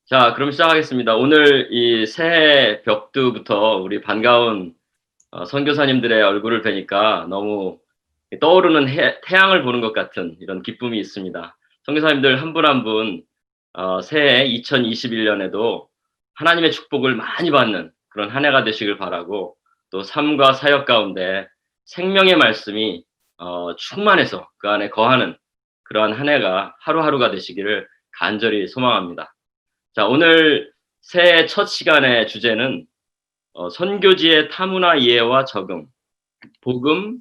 자, 그럼 시작하겠습니다. 오늘 이 새해 벽두부터 우리 반가운 선교사님들의 얼굴을 뵈니까 너무 떠오르는 태양을 보는 것 같은 이런 기쁨이 있습니다. 선교사님들 한 분 한 분 새해 2021년에도 하나님의 축복을 많이 받는 그런 한 해가 되시길 바라고, 또 삶과 사역 가운데 생명의 말씀이 충만해서 그 안에 거하는 그러한 한 해가 하루하루가 되시기를 간절히 소망합니다. 자, 오늘 새해 첫 시간의 주제는 선교지의 타문화 이해와 적응, 복음,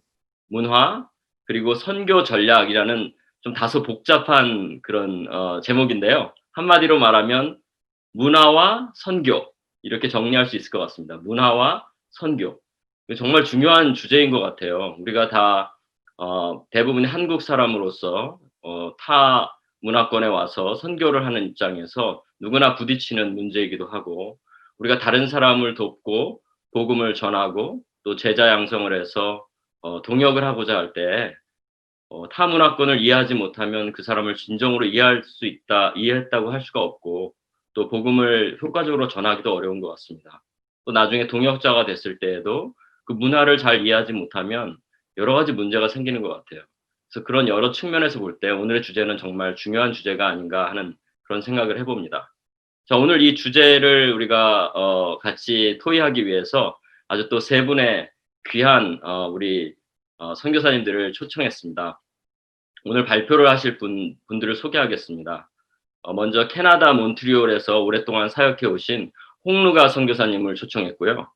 문화, 그리고 선교 전략이라는 좀 다소 복잡한 그런 제목인데요. 한마디로 말하면 문화와 선교, 이렇게 정리할 수 있을 것 같습니다. 문화와 선교. 정말 중요한 주제인 것 같아요. 우리가 다 대부분이 한국 사람으로서 타 문화권에 와서 선교를 하는 입장에서 누구나 부딪히는 문제이기도 하고, 우리가 다른 사람을 돕고 복음을 전하고 또 제자 양성을 해서 동역을 하고자 할 때 타 문화권을 이해하지 못하면 그 사람을 진정으로 이해했다고 할 수가 없고, 또 복음을 효과적으로 전하기도 어려운 것 같습니다. 또 나중에 동역자가 됐을 때에도 그 문화를 잘 이해하지 못하면 여러 가지 문제가 생기는 것 같아요. 그래서 그런 여러 측면에서 볼 때 오늘의 주제는 정말 중요한 주제가 아닌가 하는 그런 생각을 해봅니다. 자, 오늘 이 주제를 우리가 같이 토의하기 위해서 아주 또 세 분의 귀한 우리 선교사님들을 초청했습니다. 오늘 발표를 하실 분들을 소개하겠습니다. 먼저 캐나다 몬트리올에서 오랫동안 사역해 오신 홍루가 선교사님을 초청했고요.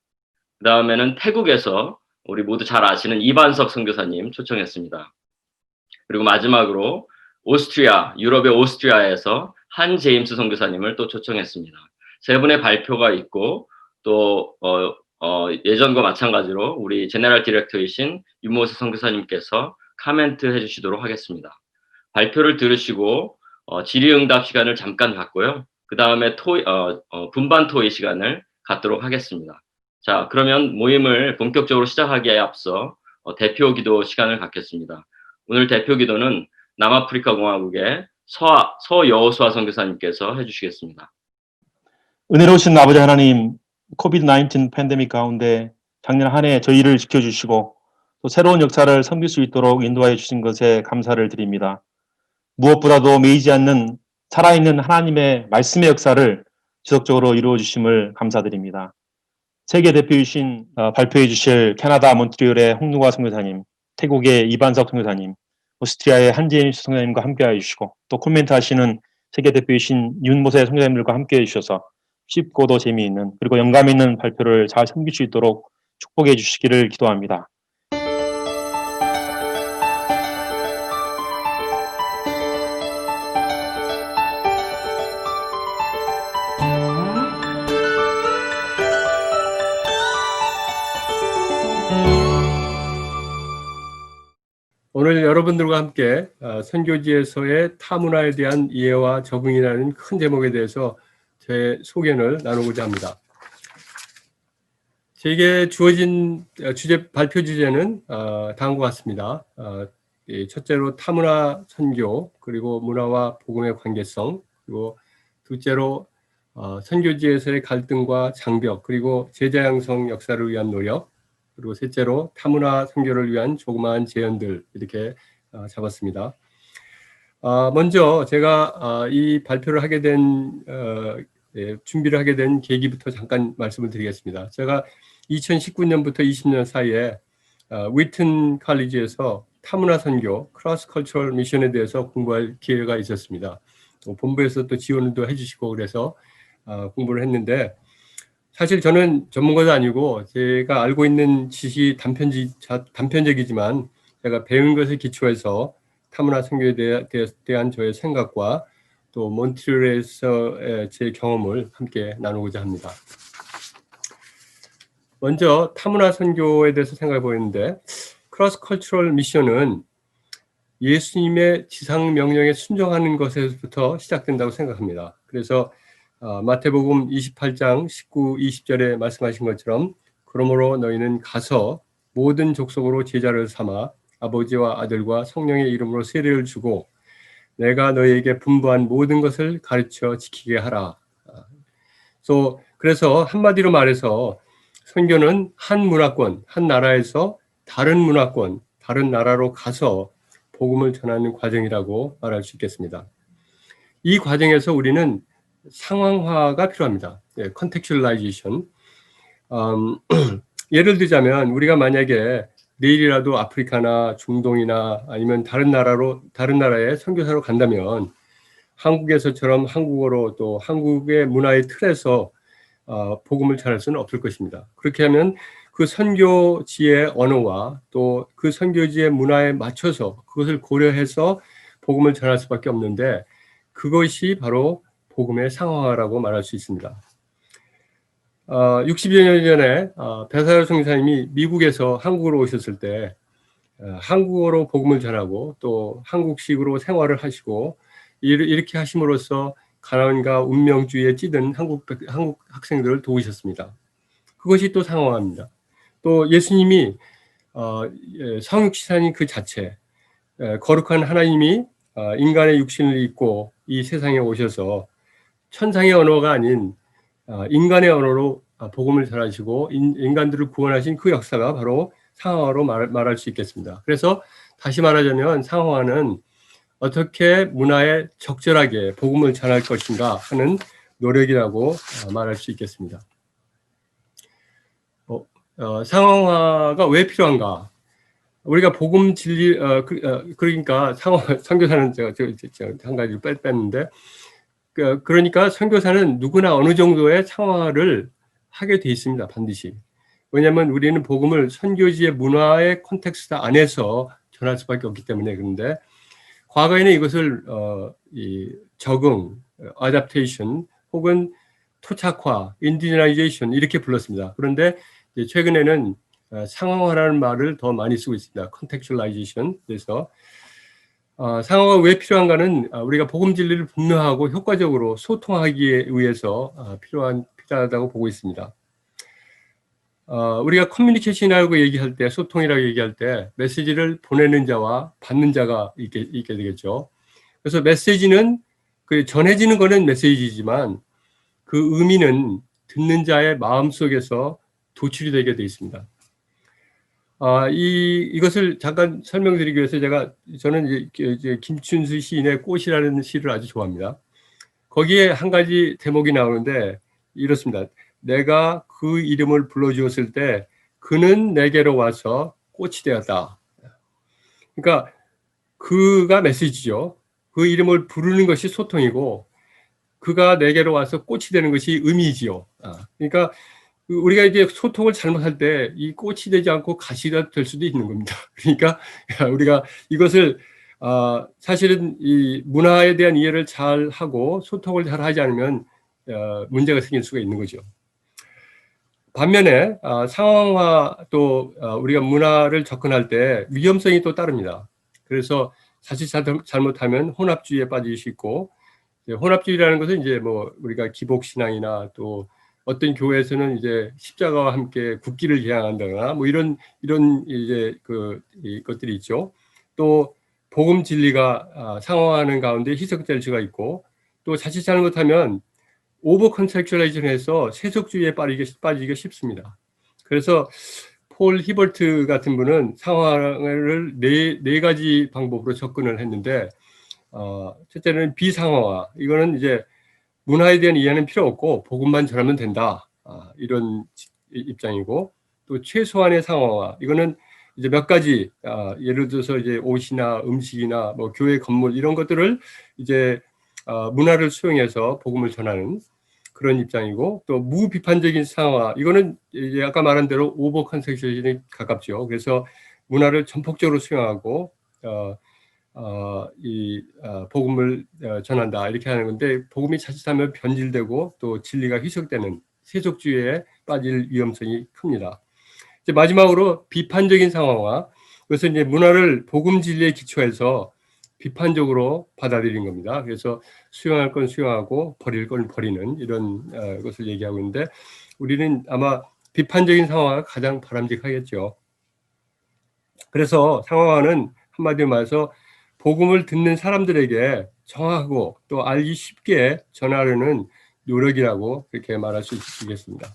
그다음에는 태국에서 우리 모두 잘 아시는 이반석 선교사님 초청했습니다. 그리고 마지막으로 유럽의 오스트리아에서 한 제임스 선교사님을 또 초청했습니다. 세 분의 발표가 있고, 또 예전과 마찬가지로 우리 제너럴 디렉터이신 윤모세 선교사님께서 카멘트 해주시도록 하겠습니다. 발표를 들으시고 질의응답 시간을 잠깐 갖고요. 그 다음에 분반 토의 시간을 갖도록 하겠습니다. 자, 그러면 모임을 본격적으로 시작하기에 앞서 대표 기도 시간을 갖겠습니다. 오늘 대표 기도는 남아프리카 공화국의 서여호수아 선교사님께서 해주시겠습니다. 은혜로우신 아버지 하나님, 코비드-19 팬데믹 가운데 작년 한 해 저희를 지켜주시고 또 새로운 역사를 섬길 수 있도록 인도하여 주신 것에 감사를 드립니다. 무엇보다도 매이지 않는 살아있는 하나님의 말씀의 역사를 지속적으로 이루어 주심을 감사드립니다. 세계 대표이신 발표해 주실 캐나다 몬트리올의 홍누가 선교사님, 태국의 이반석 선교사님, 오스트리아의 한제임스 선교사님과 함께해 주시고, 또 코멘트 하시는 세계 대표이신 윤모세 선교사님들과 함께해 주셔서 쉽고도 재미있는, 그리고 영감 있는 발표를 잘 섬길 수 있도록 축복해 주시기를 기도합니다. 오늘 여러분들과 함께 선교지에서의 타문화에 대한 이해와 적응이라는 큰 제목에 대해서 제 소견을 나누고자 합니다. 제게 주어진 발표 주제는 다음과 같습니다. 첫째로 타문화 선교, 그리고 문화와 복음의 관계성, 그리고 둘째로 선교지에서의 갈등과 장벽, 그리고 제자 양성 역사를 위한 노력, 그리고 셋째로 타문화 선교를 위한 조그마한 제언들, 이렇게 잡았습니다. 먼저 제가 이 발표를 하게 된 준비를 하게 된 계기부터 잠깐 말씀을 드리겠습니다. 제가 2019년부터 20년 사이에 위튼 칼리지에서 타문화 선교, 크로스 컬처럴 미션에 대해서 공부할 기회가 있었습니다. 본부에서 또 지원도 해주시고 그래서 공부를 했는데, 사실 저는 전문가도 아니고 제가 알고 있는 지식이 단편적이지만 제가 배운 것에 기초해서 타문화 선교에 대한 저의 생각과 또 몬트리올에서의 제 경험을 함께 나누고자 합니다. 먼저 타문화 선교에 대해서 생각해 보였는데, 크로스 컬처럴 미션은 예수님의 지상 명령에 순종하는 것에서부터 시작된다고 생각합니다. 그래서 마태복음 28장 19, 20절에 말씀하신 것처럼, 그러므로 너희는 가서 모든 족속으로 제자를 삼아 아버지와 아들과 성령의 이름으로 세례를 주고 내가 너희에게 분부한 모든 것을 가르쳐 지키게 하라, 그래서 한마디로 말해서 선교는 한 문화권, 한 나라에서 다른 문화권, 다른 나라로 가서 복음을 전하는 과정이라고 말할 수 있겠습니다. 이 과정에서 우리는 상황화가 필요합니다. contextualization. 예를 들자면 우리가 만약에 내일이라도 아프리카나 중동이나 아니면 다른 나라에 선교사로 간다면 한국에서처럼 한국어로 또 한국의 문화의 틀에서 복음을 전할 수는 없을 것입니다. 그렇게 하면 그 선교지의 언어와 또 그 선교지의 문화에 맞춰서 그것을 고려해서 복음을 전할 수밖에 없는데 그것이 바로 복음의 상황화라고 말할 수 있습니다. 60여 년 전에 배사열 선교사님이 미국에서 한국으로 오셨을 때 한국어로 복음을 전하고 또 한국식으로 생활을 하시고 이렇게 하심으로써 가난과 운명주의에 찌든 한국 학생들을 도우셨습니다. 그것이 또 상황화입니다. 또 예수님이 성육신하신 그 자체, 거룩한 하나님이 인간의 육신을 입고 이 세상에 오셔서 천상의 언어가 아닌 인간의 언어로 복음을 전하시고 인간들을 구원하신 그 역사가 바로 상황화로 말할 수 있겠습니다. 그래서 다시 말하자면 상황화는 어떻게 문화에 적절하게 복음을 전할 것인가 하는 노력이라고 말할 수 있겠습니다. 상황화가 왜 필요한가? 우리가 복음 진리 그러니까 선교사는 제가 한 가지 뺐는데 그러니까 선교사는 누구나 어느 정도의 상황화를 하게 돼 있습니다. 반드시. 왜냐하면 우리는 복음을 선교지의 문화의 콘텍스트 안에서 전할 수밖에 없기 때문에. 그런데 과거에는 이것을 적응, adaptation 혹은 토착화, indigenization 이렇게 불렀습니다. 그런데 최근에는 상황화라는 말을 더 많이 쓰고 있습니다. contextualization. 그래서 상황화가 왜 필요한가는 우리가 복음 진리를 분명하고 효과적으로 소통하기 위해서 필요하다고 보고 있습니다. 우리가 커뮤니케이션이라고 얘기할 때, 소통이라고 얘기할 때 메시지를 보내는 자와 받는 자가 있게 되겠죠. 그래서 메시지는 전해지는 거는 메시지지만 그 의미는 듣는 자의 마음속에서 도출이 되게 돼 있습니다. 이것을 잠깐 설명드리기 위해서 저는 이제 김춘수 시인의 꽃이라는 시를 아주 좋아합니다. 거기에 한 가지 대목이 나오는데 이렇습니다. 내가 그 이름을 불러주었을 때 그는 내게로 와서 꽃이 되었다. 그러니까 그가 메시지죠. 그 이름을 부르는 것이 소통이고 그가 내게로 와서 꽃이 되는 것이 의미지요. 그러니까 우리가 이제 소통을 잘못할 때 이 꽃이 되지 않고 가시가 될 수도 있는 겁니다. 그러니까 우리가 이것을 사실은 이 문화에 대한 이해를 잘 하고 소통을 잘 하지 않으면 문제가 생길 수가 있는 거죠. 반면에 상황화 또 우리가 문화를 접근할 때 위험성이 또 따릅니다. 그래서 자칫 잘못하면 혼합주의에 빠질 수 있고 혼합주의라는 것은 이제 뭐 우리가 기복신앙이나 또 어떤 교회에서는 이제 십자가와 함께 국기를 개항한다거나 뭐 이런 이제 것들이 있죠. 또 복음 진리가 상황하는 가운데 희석될 수가 있고 또 자칫 잘못하면 오버 컨텍츄얼라이제이션해서 세속주의에 빠지기가 쉽습니다. 그래서 폴 히버트 같은 분은 상황을 네 가지 방법으로 접근을 했는데 첫째는 비상황화. 이거는 이제 문화에 대한 이해는 필요 없고 복음만 전하면 된다. 이런 입장이고 또 최소한의 상황화. 이거는 이제 몇 가지 예를 들어서 이제 옷이나 음식이나 뭐 교회 건물 이런 것들을 이제 문화를 수용해서 복음을 전하는 그런 입장이고 또 무비판적인 상황화. 이거는 이제 아까 말한 대로 오버 컨텍츄얼에 가깝죠. 그래서 문화를 전폭적으로 수용하고 복음을 전한다 이렇게 하는 건데 복음이 자칫하면 변질되고 또 진리가 희석되는 세속주의에 빠질 위험성이 큽니다. 이제 마지막으로 비판적인 상황화. 그래서 이제 문화를 복음 진리에 기초해서 비판적으로 받아들이는 겁니다. 그래서 수용할 건 수용하고 버릴 건 버리는 이런 것을 얘기하고 있는데 우리는 아마 비판적인 상황화가 가장 바람직하겠죠. 그래서 상황화는 한마디로 말해서 복음을 듣는 사람들에게 정하고 또 알기 쉽게 전하려는 노력이라고 그렇게 말할 수 있겠습니다.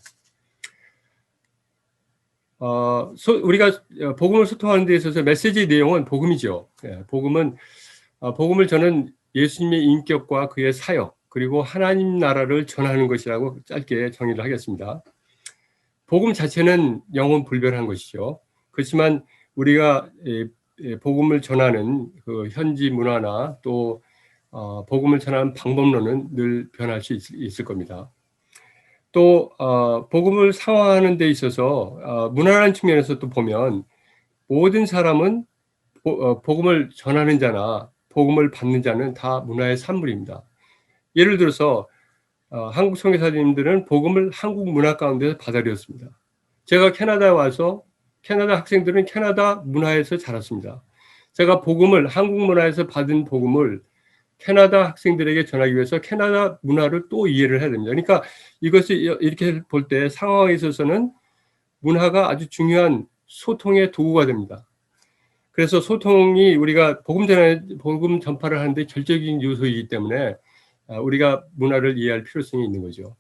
우리가 복음을 소통하는 데 있어서 메시지 내용은 복음이죠. 복음을 저는 예수님의 인격과 그의 사역 그리고 하나님 나라를 전하는 것이라고 짧게 정의를 하겠습니다. 복음 자체는 영혼 불변한 것이죠. 그렇지만 우리가 복음을 전하는 그 현지 문화나 또 복음을 전하는 방법론은 늘 변할 수 있을 겁니다. 또 복음을 상황하는 데 있어서 문화라는 측면에서 또 보면 모든 사람은 복음을 전하는 자나 복음을 받는 자는 다 문화의 산물입니다. 예를 들어서 한국 선교사님들은 복음을 한국 문화 가운데서 받아들였습니다. 제가 캐나다에 와서 캐나다 학생들은 캐나다 문화에서 자랐습니다. 제가 복음을 한국 문화에서 받은 복음을 캐나다 학생들에게 전하기 위해서 캐나다 문화를 또 이해를 해야 됩니다. 그러니까 이것을 이렇게 볼 때 상황에 있어서는 문화가 아주 중요한 소통의 도구가 됩니다. 그래서 소통이 우리가 복음 전파를 하는데 결정적인 요소이기 때문에 우리가 문화를 이해할 필요성이 있는 거죠.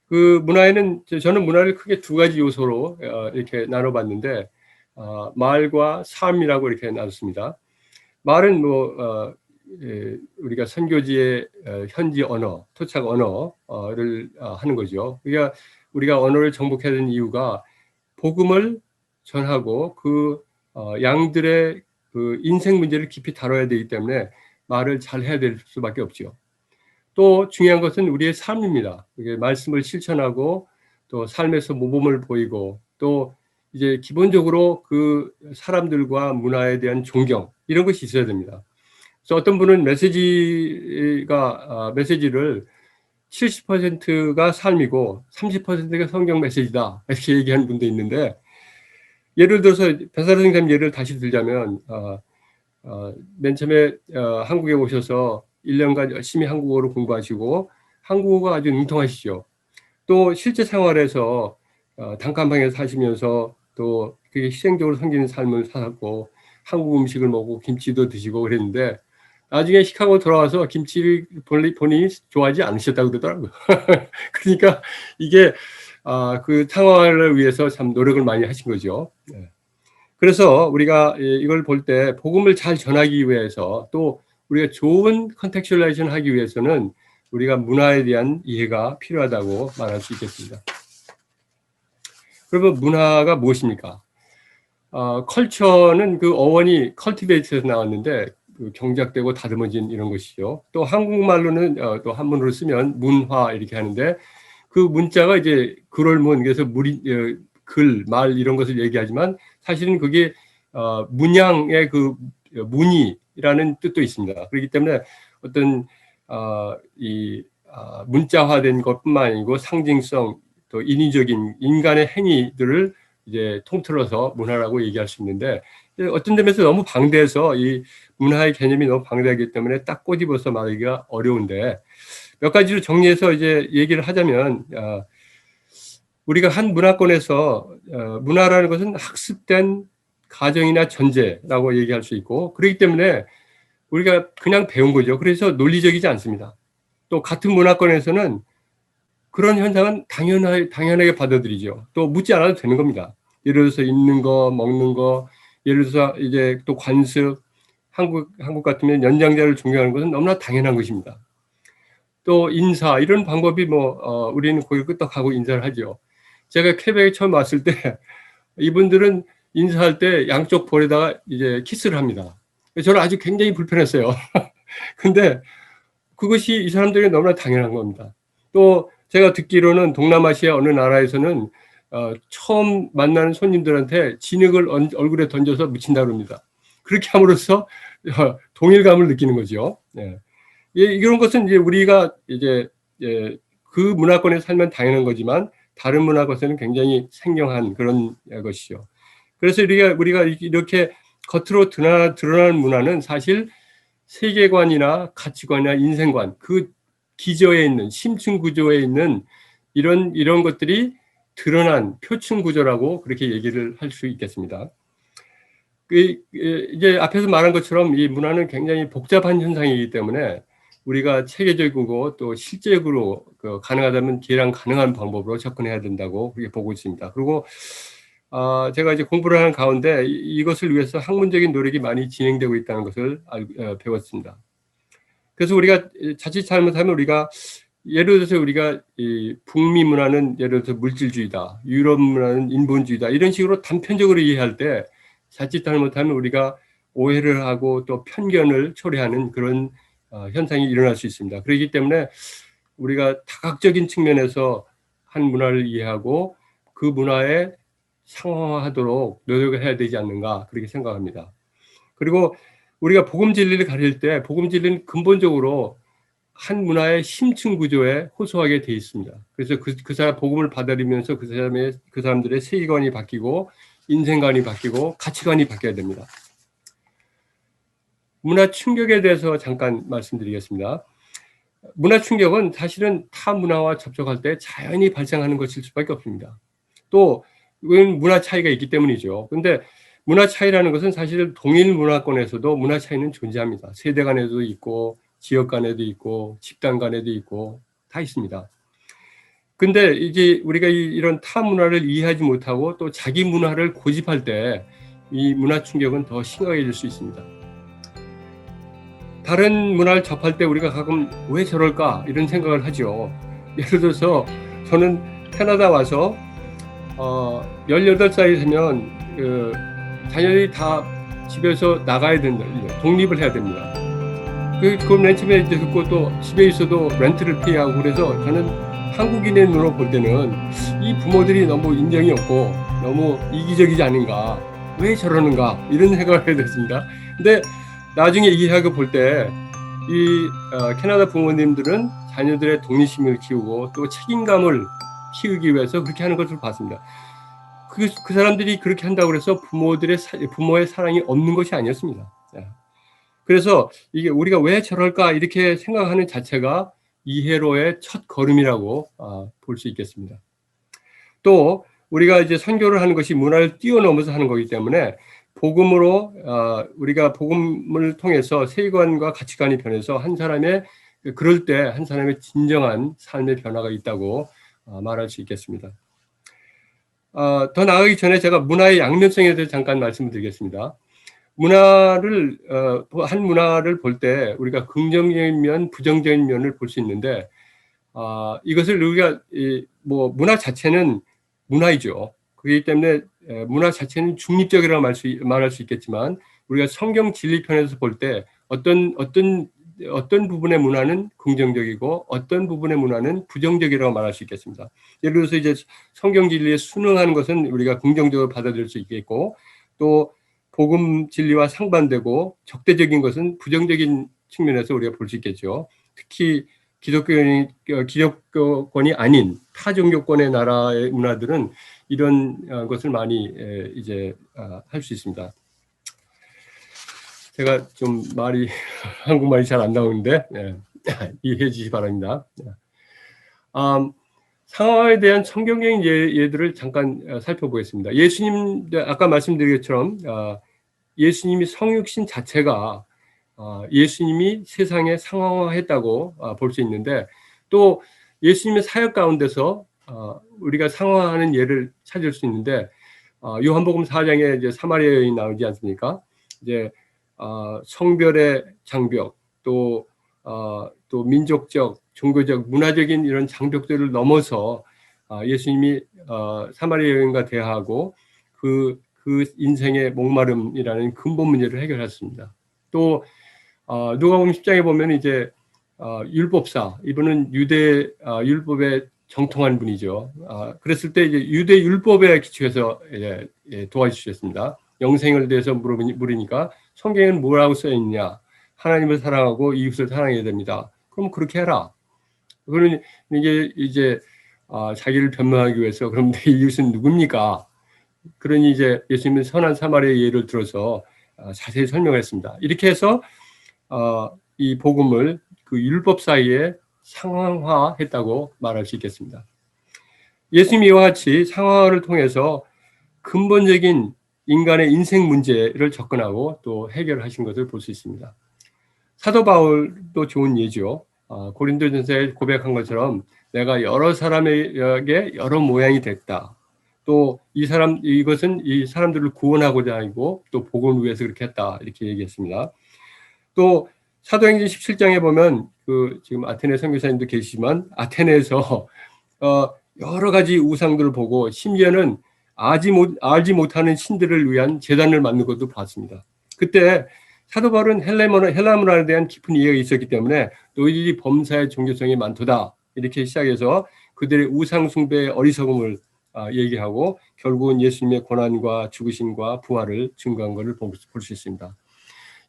그 문화에는 저는 문화를 크게 두 가지 요소로 이렇게 나눠봤는데 말과 삶이라고 이렇게 나눴습니다. 말은 우리가 선교지의 현지 언어, 토착 언어를 하는 거죠. 그러니까 우리가 언어를 정복해야 되는 이유가 복음을 전하고 그 양들의 그 인생 문제를 깊이 다뤄야 되기 때문에 말을 잘 해야 될 수밖에 없죠. 또 중요한 것은 우리의 삶입니다. 이게 말씀을 실천하고 또 삶에서 모범을 보이고 또 이제 기본적으로 그 사람들과 문화에 대한 존경 이런 것이 있어야 됩니다. 그래서 어떤 분은 메시지를 70%가 삶이고 30%가 성경 메시지다 이렇게 얘기하는 분도 있는데 예를 들어서 배사라 선생님 예를 다시 들자면 맨 처음에 한국에 오셔서 1년간 열심히 한국어를 공부하시고 한국어가 아주 능통하시죠. 또 실제 생활에서 단칸방에서 사시면서 또 그게 희생적으로 섬기는 삶을 살았고 한국 음식을 먹고 김치도 드시고 그랬는데 나중에 시카고 돌아와서 김치를 본인이 좋아하지 않으셨다고 그러더라고요. 그러니까 이게 그 상황을 위해서 참 노력을 많이 하신 거죠. 그래서 우리가 이걸 볼 때 복음을 잘 전하기 위해서 또 우리가 좋은 컨텍슈얼라이제이션 하기 위해서는 우리가 문화에 대한 이해가 필요하다고 말할 수 있겠습니다. 그러면 문화가 무엇입니까? 컬처는 그 어원이 컬티베이트에서 나왔는데 그 경작되고 다듬어진 이런 것이죠. 또 한국말로는 또 한문으로 쓰면 문화 이렇게 하는데 그 문자가 이제 글얼문 그래서 글, 말 이런 것을 얘기하지만 사실은 그게 문양의 그 문의라는 뜻도 있습니다. 그렇기 때문에 어떤 문자화된 것뿐만 아니고 상징성 또 인위적인 인간의 행위들을 이제 통틀어서 문화라고 얘기할 수 있는데 어떤 점에서 너무 방대해서 이 문화의 개념이 너무 방대하기 때문에 딱 꼬집어서 말하기가 어려운데 몇 가지로 정리해서 이제 얘기를 하자면 우리가 한 문화권에서 문화라는 것은 학습된 가정이나 전제라고 얘기할 수 있고 그렇기 때문에 우리가 그냥 배운 거죠. 그래서 논리적이지 않습니다. 또 같은 문화권에서는 그런 현상은 당연하게 받아들이죠. 또 묻지 않아도 되는 겁니다. 예를 들어서 입는 거, 먹는 거, 예를 들어서 이제 또 관습, 한국 같으면 연장자를 존경하는 것은 너무나 당연한 것입니다. 또 인사, 이런 방법이 우리는 고개를 끄덕하고 인사를 하죠. 제가 퀘벡에 처음 왔을 때 이분들은 인사할 때 양쪽 볼에다가 이제 키스를 합니다. 저는 아주 굉장히 불편했어요. 근데 그것이 이 사람들에게 너무나 당연한 겁니다. 또 제가 듣기로는 동남아시아 어느 나라에서는 처음 만나는 손님들한테 진흙을 얼굴에 던져서 묻힌다고 합니다. 그렇게 함으로써 동일감을 느끼는 거죠. 네. 이런 것은 이제 우리가 이제 그 문화권에 살면 당연한 거지만 다른 문화권에서는 굉장히 생경한 그런 것이죠. 그래서 우리가 이렇게 겉으로 드러나는 문화는 사실 세계관이나 가치관이나 인생관, 그 기저에 있는 심층 구조에 있는 이런 것들이 드러난 표층 구조라고 그렇게 얘기를 할 수 있겠습니다. 이제 앞에서 말한 것처럼 이 문화는 굉장히 복잡한 현상이기 때문에 우리가 체계적이고 또 실제적으로 가능하다면 계량 가능한 방법으로 접근해야 된다고 그렇게 보고 있습니다. 그리고 제가 이제 공부를 하는 가운데 이것을 위해서 학문적인 노력이 많이 진행되고 있다는 것을 배웠습니다. 그래서 우리가 자칫 잘못하면 우리가 예를 들어서 우리가 이 북미 문화는 예를 들어서 물질주의다, 유럽 문화는 인본주의다 이런 식으로 단편적으로 이해할 때 자칫 잘못하면 우리가 오해를 하고 또 편견을 초래하는 그런 현상이 일어날 수 있습니다. 그렇기 때문에 우리가 다각적인 측면에서 한 문화를 이해하고 그 문화에 상황화하도록 노력을 해야 되지 않는가 그렇게 생각합니다. 그리고 우리가 복음 진리를 가릴 때 복음 진리는 근본적으로 한 문화의 심층 구조에 호소하게 돼 있습니다. 그래서 그 사람 복음을 받아들이면서 그 사람들의 세계관이 바뀌고 인생관이 바뀌고 가치관이 바뀌어야 됩니다. 문화 충격에 대해서 잠깐 말씀드리겠습니다. 문화 충격은 사실은 타 문화와 접촉할 때 자연히 발생하는 것일 수밖에 없습니다. 또 이건 문화 차이가 있기 때문이죠. 그런데 문화 차이라는 것은 사실 동일 문화권에서도 문화 차이는 존재합니다. 세대 간에도 있고 지역 간에도 있고 집단 간에도 있고 다 있습니다. 근데 이게 우리가 이런 타 문화를 이해하지 못하고 또 자기 문화를 고집할 때 이 문화 충격은 더 심각해질 수 있습니다. 다른 문화를 접할 때 우리가 가끔 왜 저럴까 이런 생각을 하죠. 예를 들어서 저는 캐나다 와서 18살이 되면 자녀들이 다 집에서 나가야 된다. 독립을 해야 됩니다. 그걸 맨 처음에 이제 듣고 또 집에 있어도 렌트를 피하고 그래서 저는 한국인의 눈으로 볼 때는 이 부모들이 너무 인정이 없고 너무 이기적이지 않은가, 왜 저러는가 이런 생각을 하게 됐습니다. 근데 나중에 이해하고 볼 때 이 캐나다 부모님들은 자녀들의 독립심을 키우고 또 책임감을 키우기 위해서 그렇게 하는 것을 봤습니다. 그 사람들이 그렇게 한다고 해서 부모의 사랑이 없는 것이 아니었습니다. 그래서 이게 우리가 왜 저럴까 이렇게 생각하는 자체가 이해로의 첫 걸음이라고 볼 수 있겠습니다. 또 우리가 이제 선교를 하는 것이 문화를 뛰어넘어서 하는 거기 때문에 복음으로 우리가 복음을 통해서 세계관과 가치관이 변해서 그럴 때 한 사람의 진정한 삶의 변화가 있다고 말할 수 있겠습니다. 더 나아가기 전에 제가 문화의 양면성에 대해서 잠깐 말씀을 드리겠습니다. 한 문화를 볼 때 우리가 긍정적인 면, 부정적인 면을 볼 수 있는데 이것을 우리가 문화 자체는 문화이죠. 그렇기 때문에 문화 자체는 중립적이라고 말할 수 있겠지만 우리가 성경 진리편에서 볼 때 어떤 부분의 문화는 긍정적이고 어떤 부분의 문화는 부정적이라고 말할 수 있겠습니다. 예를 들어서 이제 성경 진리에 순응하는 것은 우리가 긍정적으로 받아들일 수 있겠고 또 복음 진리와 상반되고 적대적인 것은 부정적인 측면에서 우리가 볼 수 있겠죠. 특히 기독교권이 아닌 타 종교권의 나라의 문화들은 이런 것을 많이 이제 할 수 있습니다. 제가 좀 한국말이 잘 안 나오는데 이해해 주시기 바랍니다. 상황에 대한 성경적인 예들을 잠깐 살펴보겠습니다. 예수님 아까 말씀드린 것처럼 예수님이 성육신 자체가 예수님이 세상에 상황화했다고 볼 수 있는데 또 예수님의 사역 가운데서 우리가 상황화하는 예를 찾을 수 있는데 요한복음 4장에 이제 사마리아 여인이 나오지 않습니까? 이제 성별의 장벽 또 민족적, 종교적, 문화적인 이런 장벽들을 넘어서 예수님이 사마리아 여인과 대화하고 그 인생의 목마름이라는 근본 문제를 해결했습니다. 또 누가복음 10장에 보면 이제 율법사 이분은 유대 율법에 정통한 분이죠. 그랬을 때 이제 유대 율법에 기초해서 도와주셨습니다. 영생을 대해서 물으니까 성경에는 뭐라고 써 있냐? 하나님을 사랑하고 이웃을 사랑해야 됩니다. 그럼 그렇게 해라. 그러니 이제 자기를 변명하기 위해서 그럼 내 이웃은 누굽니까? 그러니 이제 예수님은 선한 사마리아 예를 들어서 자세히 설명했습니다. 이렇게 해서 이 복음을 그 율법 사이에 상황화했다고 말할 수 있겠습니다. 예수님이 이와 같이 상황화를 통해서 근본적인 인간의 인생 문제를 접근하고 또 해결하신 것을 볼 수 있습니다. 사도 바울도 좋은 예죠. 고린도전서에 고백한 것처럼 내가 여러 사람에게 여러 모양이 됐다. 또 이것은 이 사람들을 구원하고자 하고 또 복음을 위해서 그렇게 했다. 이렇게 얘기했습니다. 또 사도행전 17장에 보면 지금 아테네 선교사님도 계시지만 아테네에서 여러 가지 우상들을 보고 심지어는 알지 못하는 신들을 위한 제단을 만든 것도 봤습니다. 그때 사도 바울은 헬라 문화에 대한 깊은 이해가 있었기 때문에 너희들이 범사의 종교성이 많도다 이렇게 시작해서 그들의 우상 숭배의 어리석음을 얘기하고 결국은 예수님의 고난과 죽으심과 부활을 증거한 것을 볼 수 있습니다.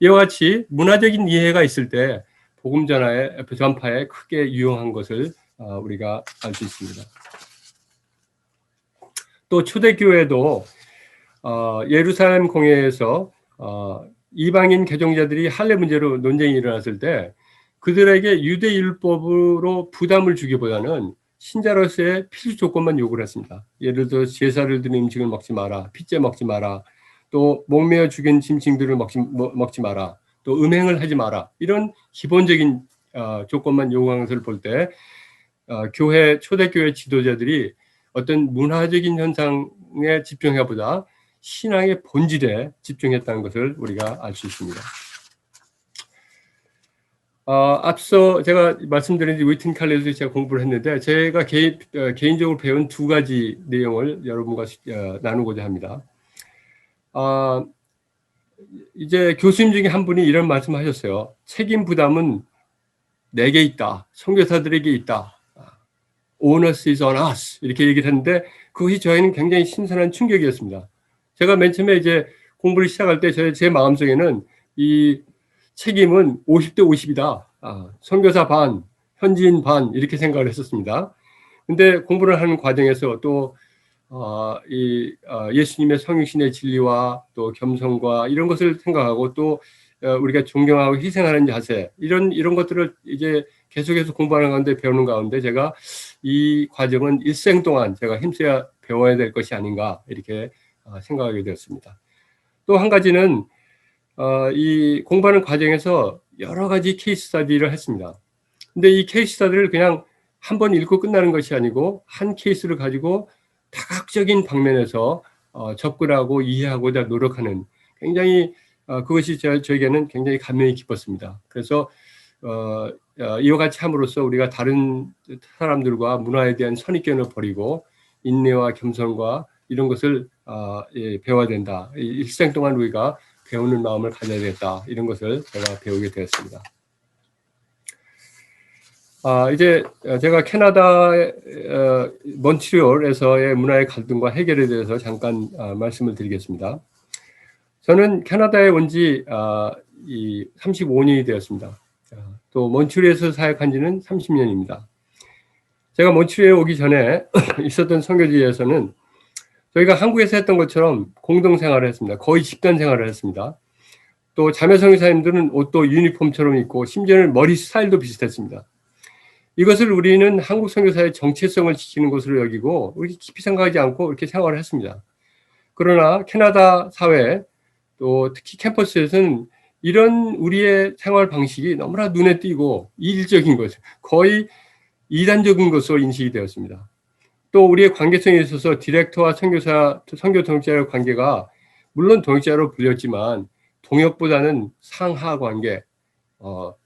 이와 같이 문화적인 이해가 있을 때 복음 전파에 크게 유용한 것을 우리가 알 수 있습니다. 또 초대교회도 예루살렘 공회에서 이방인 개종자들이 할례 문제로 논쟁이 일어났을 때 그들에게 유대 율법으로 부담을 주기보다는 신자로서의 필수 조건만 요구를 했습니다. 예를 들어 제사를 드린 음식을 먹지 마라, 핏째 먹지 마라, 또 목매어 죽인 짐승들을 먹지 마라, 또 음행을 하지 마라, 이런 기본적인 조건만 요구한 것을 볼 때 초대교회 지도자들이 어떤 문화적인 현상에 집중해보다 신앙의 본질에 집중했다는 것을 우리가 알 수 있습니다. 앞서 제가 말씀드린 위튼 칼리지에서 제가 공부를 했는데 제가 개인적으로 배운 두 가지 내용을 여러분과 나누고자 합니다. 이제 교수님 중에 한 분이 이런 말씀을 하셨어요. 책임 부담은 내게 있다. 선교사들에게 있다. Onus is on us. 이렇게 얘기를 했는데 그것이 저희는 굉장히 신선한 충격이었습니다. 제가 맨 처음에 이제 공부를 시작할 때 제 마음속에는 이 책임은 50대 50이다. 선교사 반, 현지인 반 이렇게 생각을 했었습니다. 근데 공부를 하는 과정에서 또 예수님의 성육신의 진리와 또 겸손과 이런 것을 생각하고 또 우리가 존경하고 희생하는 자세 이런 것들을 이제 계속해서 공부하는 가운데 배우는 가운데 제가 이 과정은 일생 동안 제가 힘써야 배워야 될 것이 아닌가 이렇게 생각하게 되었습니다. 또 한 가지는 이 공부하는 과정에서 여러 가지 케이스 스터디를 했습니다. 근데 이 케이스 스터디를 그냥 한 번 읽고 끝나는 것이 아니고 한 케이스를 가지고 다각적인 방면에서 접근하고 이해하고자 노력하는 굉장히 그것이 저에게는 굉장히 감명이 깊었습니다. 그래서 이와 같이 함으로써 우리가 다른 사람들과 문화에 대한 선입견을 버리고 인내와 겸손과 이런 것을 배워야 된다. 일생 동안 우리가 배우는 마음을 가져야 되겠다. 이런 것을 제가 배우게 되었습니다. 이제 제가 캐나다 몬트리올에서의 문화의 갈등과 해결에 대해서 잠깐 말씀을 드리겠습니다. 저는 캐나다에 온 지 35년이 되었습니다. 또 몬트리올에서 사역한 지는 30년입니다. 제가 몬트리올에 오기 전에 있었던 선교지에서는 저희가 한국에서 했던 것처럼 공동생활을 했습니다. 거의 집단 생활을 했습니다. 또 자매 선교사님들은 옷도 유니폼처럼 입고 심지어는 머리 스타일도 비슷했습니다. 이것을 우리는 한국 선교사의 정체성을 지키는 것으로 여기고 우리 깊이 생각하지 않고 이렇게 생활을 했습니다. 그러나 캐나다 사회 또 특히 캠퍼스에서는 이런 우리의 생활 방식이 너무나 눈에 띄고 이질적인 것, 거의 이단적인 것으로 인식이 되었습니다. 또 우리의 관계성에 있어서 디렉터와 선교 동역자의 관계가 물론 동역자로 불렸지만 동역보다는 상하 관계,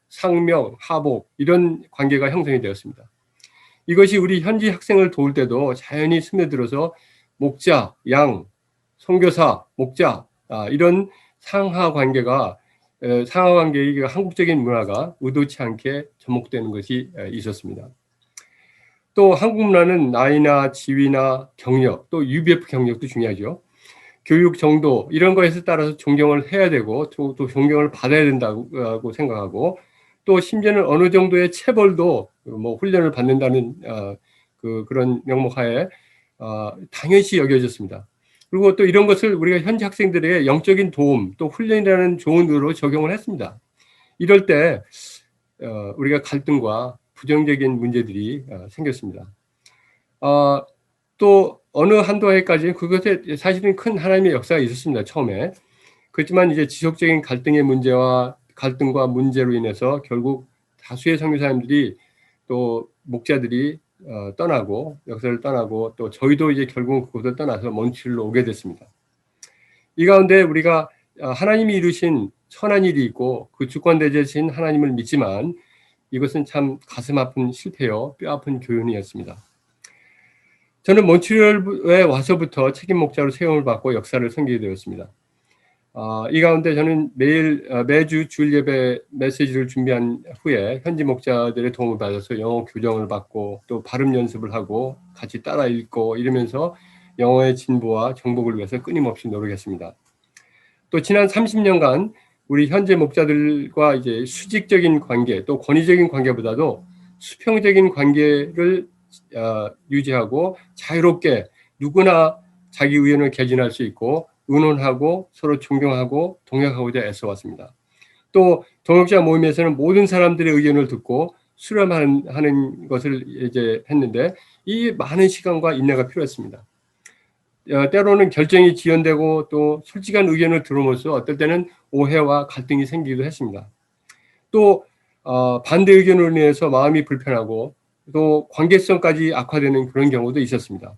상명, 하복 이런 관계가 형성이 되었습니다. 이것이 우리 현지 학생을 도울 때도 자연히 스며들어서 목자, 양, 선교사, 목자 이런 상하 관계의 한국적인 문화가 의도치 않게 접목되는 것이 있었습니다. 또 한국 문화는 나이나 지위나 경력, 또 UBF 경력도 중요하죠. 교육 정도 이런 거에 따라서 존경을 해야 되고 또 존경을 받아야 된다고 생각하고 또 심지어는 어느 정도의 체벌도 뭐 훈련을 받는다는 그런 명목하에 당연시 여겨졌습니다. 그리고 또 이런 것을 우리가 현지 학생들의 영적인 도움 또 훈련이라는 좋은 의도로 적용을 했습니다. 이럴 때 우리가 갈등과 부정적인 문제들이 생겼습니다. 또 어느 한도 해까지 그것에 사실은 큰 하나님의 역사가 있었습니다. 처음에. 그렇지만 이제 지속적인 갈등의 문제와 갈등과 문제로 인해서 결국 다수의 선교사님들이 또 목자들이 떠나고 역사를 떠나고 또 저희도 이제 결국은 그곳을 떠나서 몬트리올로 오게 됐습니다. 이 가운데 우리가 하나님이 이루신 선한 일이 있고 그 주권대제신 하나님을 믿지만 이것은 참 가슴 아픈 실패요 뼈 아픈 교훈이었습니다. 저는 몬트리올에 와서부터 책임 목자로 세움을 받고 역사를 섬기게 되었습니다. 이 가운데 저는 매주 주일 예배 메시지를 준비한 후에 현지 목자들의 도움을 받아서 영어 교정을 받고 또 발음 연습을 하고 같이 따라 읽고 이러면서 영어의 진보와 정복을 위해서 끊임없이 노력했습니다. 또 지난 30년간 우리 현재 목자들과 이제 수직적인 관계 또 권위적인 관계보다도 수평적인 관계를 유지하고 자유롭게 누구나 자기 의견을 개진할 수 있고 의논하고 서로 존경하고 동역하고자 애써왔습니다. 또 동역자 모임에서는 모든 사람들의 의견을 듣고 수렴하는 것을 이제 했는데 이 많은 시간과 인내가 필요했습니다. 때로는 결정이 지연되고 또 솔직한 의견을 들음으로써 어떨 때는 오해와 갈등이 생기기도 했습니다. 또 반대 의견으로 인해서 마음이 불편하고 또 관계성까지 악화되는 그런 경우도 있었습니다.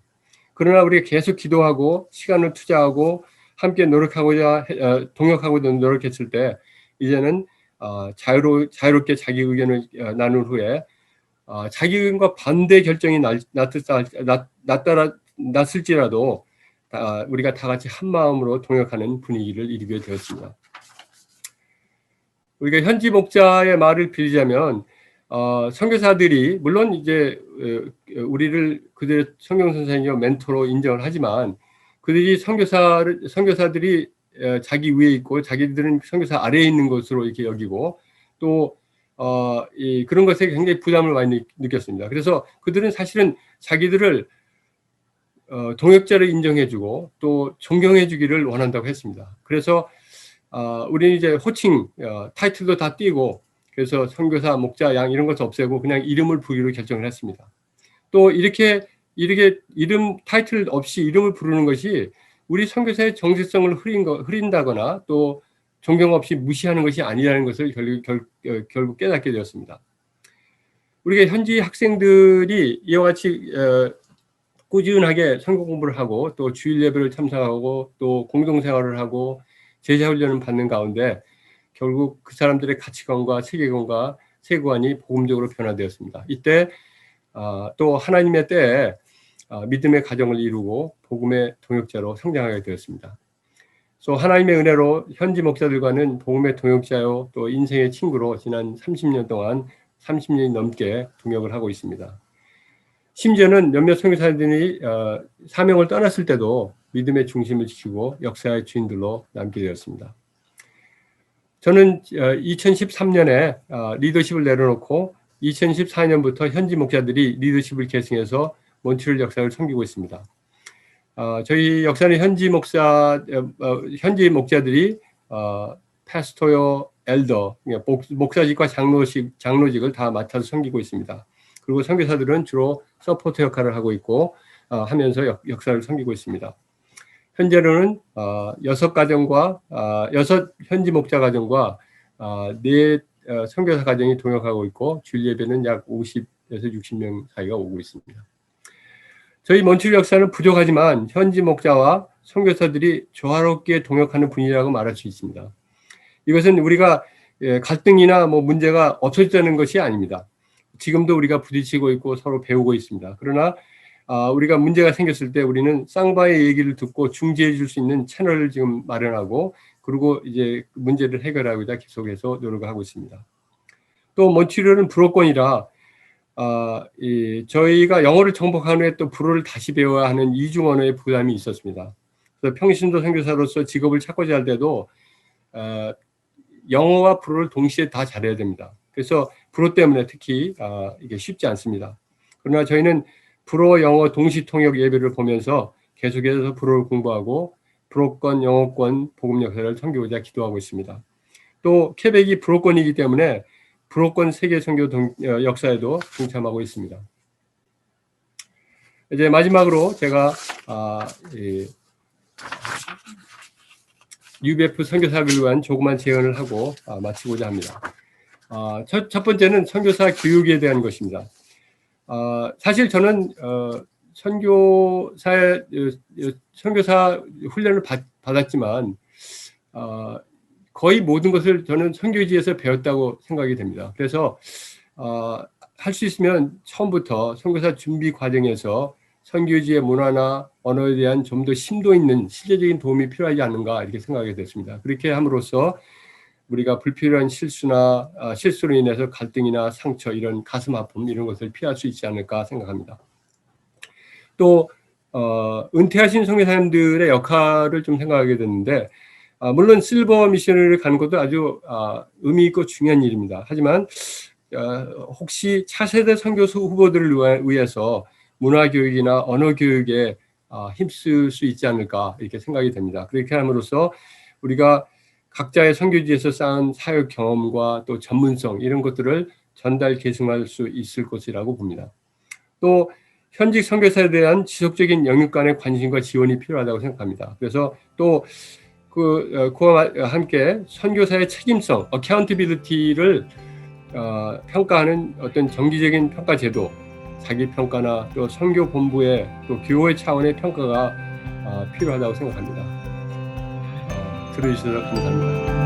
그러나 우리가 계속 기도하고 시간을 투자하고 함께 노력하고자 동역하고자 노력했을 때 이제는 자유롭게 자기 의견을 나눈 후에 자기 의견과 반대 결정이 났을지라도 우리가 다 같이 한 마음으로 동역하는 분위기를 이루게 되었습니다. 우리가 현지 목자의 말을 빌리자면 선교사들이 물론 이제 우리를 그들의 성경 선생이요 멘토로 인정을 하지만 그들이 선교사들이 자기 위에 있고 자기들은 선교사 아래에 있는 것으로 이렇게 여기고 또 그런 것에 굉장히 부담을 많이 느꼈습니다. 그래서 그들은 사실은 자기들을 동역자를 인정해주고 또 존경해주기를 원한다고 했습니다. 그래서 우리는 이제 호칭 타이틀도 다 띄고 그래서 선교사, 목자, 양 이런 것도 없애고 그냥 이름을 부기로 결정을 했습니다. 또 이렇게 이름 타이틀 없이 이름을 부르는 것이 우리 선교사의 정체성을 흐린다거나 또 존경 없이 무시하는 것이 아니라는 것을 결국 깨닫게 되었습니다. 우리가 현지 학생들이 이와 같이 꾸준하게 선교 공부를 하고 또 주일 예배를 참석하고 또 공동생활을 하고 제자훈련을 받는 가운데 결국 그 사람들의 가치관과 세계관과 세계관이 복음적으로 변화되었습니다. 이때 또 하나님의 때에 믿음의 가정을 이루고 복음의 동역자로 성장하게 되었습니다. 또 하나님의 은혜로 현지 목사들과는 복음의 동역자요 또 인생의 친구로 지난 30년 동안 30년이 넘게 동역을 하고 있습니다. 심지어는 몇몇 선교사들이 사명을 떠났을 때도 믿음의 중심을 지키고 역사의 주인들로 남게 되었습니다. 저는 2013년에 리더십을 내려놓고 2014년부터 현지 목자들이 리더십을 계승해서 몬트리올 역사를 섬기고 있습니다. 저희 역사는 현지 목자들이 파스토요, 엘더, 목사직과 장로직을 다 맡아서 섬기고 있습니다. 그리고 선교사들은 주로 서포트 역할을 하고 있고 하면서 역사를 섬기고 있습니다. 현재로는 6 현지 목자 가정과 4 선교사 가정이 동역하고 있고 주일 예배는 약 50에서 60명 사이가 오고 있습니다. 저희 몬트리올 역사는 부족하지만 현지 목자와 선교사들이 조화롭게 동역하는 분위기라고 말할 수 있습니다. 이것은 우리가 갈등이나 문제가 없어졌다는 것이 아닙니다. 지금도 우리가 부딪히고 있고 서로 배우고 있습니다. 그러나 우리가 문제가 생겼을 때 우리는 쌍방의 얘기를 듣고 중재해 줄 수 있는 채널을 지금 마련하고 그리고 이제 문제를 해결하고자 계속해서 노력을 하고 있습니다. 또 몬트리올은 불어권이라 저희가 영어를 정복한 후에 또 불어를 다시 배워야 하는 이중 언어의 부담이 있었습니다. 그래서 평신도 선교사로서 직업을 찾고자 할 때도 영어와 불어를 동시에 다 잘해야 됩니다. 그래서 불어 때문에 특히 이게 쉽지 않습니다. 그러나 저희는 불어 영어 동시 통역 예배를 보면서 계속해서 불어를 공부하고 불어권, 영어권, 복음 역사를 섬기고자 기도하고 있습니다. 또 퀘벡이 불어권이기 때문에 불어권 세계 선교 역사에도 동참하고 있습니다. 이제 마지막으로 제가 UBF 선교사를 위한 조그만 제언을 하고 마치고자 합니다. 첫 번째는 선교사 교육에 대한 것입니다. 사실 저는 선교사 훈련을 받았지만 거의 모든 것을 저는 선교지에서 배웠다고 생각이 됩니다. 그래서 할 수 있으면 처음부터 선교사 준비 과정에서 선교지의 문화나 언어에 대한 좀 더 심도 있는 실제적인 도움이 필요하지 않는가 이렇게 생각이 됐습니다. 그렇게 함으로써 우리가 불필요한 실수로 인해서 갈등이나 상처, 이런 가슴 아픔 이런 것을 피할 수 있지 않을까 생각합니다. 또 은퇴하신 선교사님들의 역할을 좀 생각하게 됐는데 물론 실버 미션을 가는 것도 아주 의미 있고 중요한 일입니다. 하지만 혹시 차세대 선교수 후보들을 위해서 문화교육이나 언어교육에 힘쓸 수 있지 않을까 이렇게 생각이 됩니다. 그렇게 함으로써 우리가 각자의 선교지에서 쌓은 사역 경험과 또 전문성 이런 것들을 전달 계승할 수 있을 것이라고 봅니다. 또 현직 선교사에 대한 지속적인 영육 간의 관심과 지원이 필요하다고 생각합니다. 그래서 또 그와 함께 선교사의 책임성, accountability를 평가하는 어떤 정기적인 평가 제도, 자기 평가나 또 선교 본부의 또 교회 차원의 평가가 필요하다고 생각합니다. 들어주셔서 감사합니다.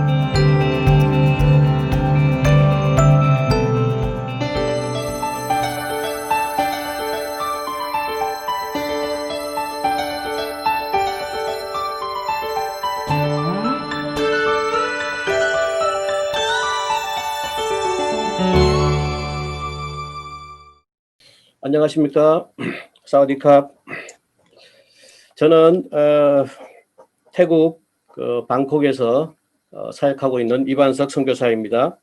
안녕하십니까. 사우디캅. 저는 태국 방콕에서 사역하고 있는 이반석 선교사입니다.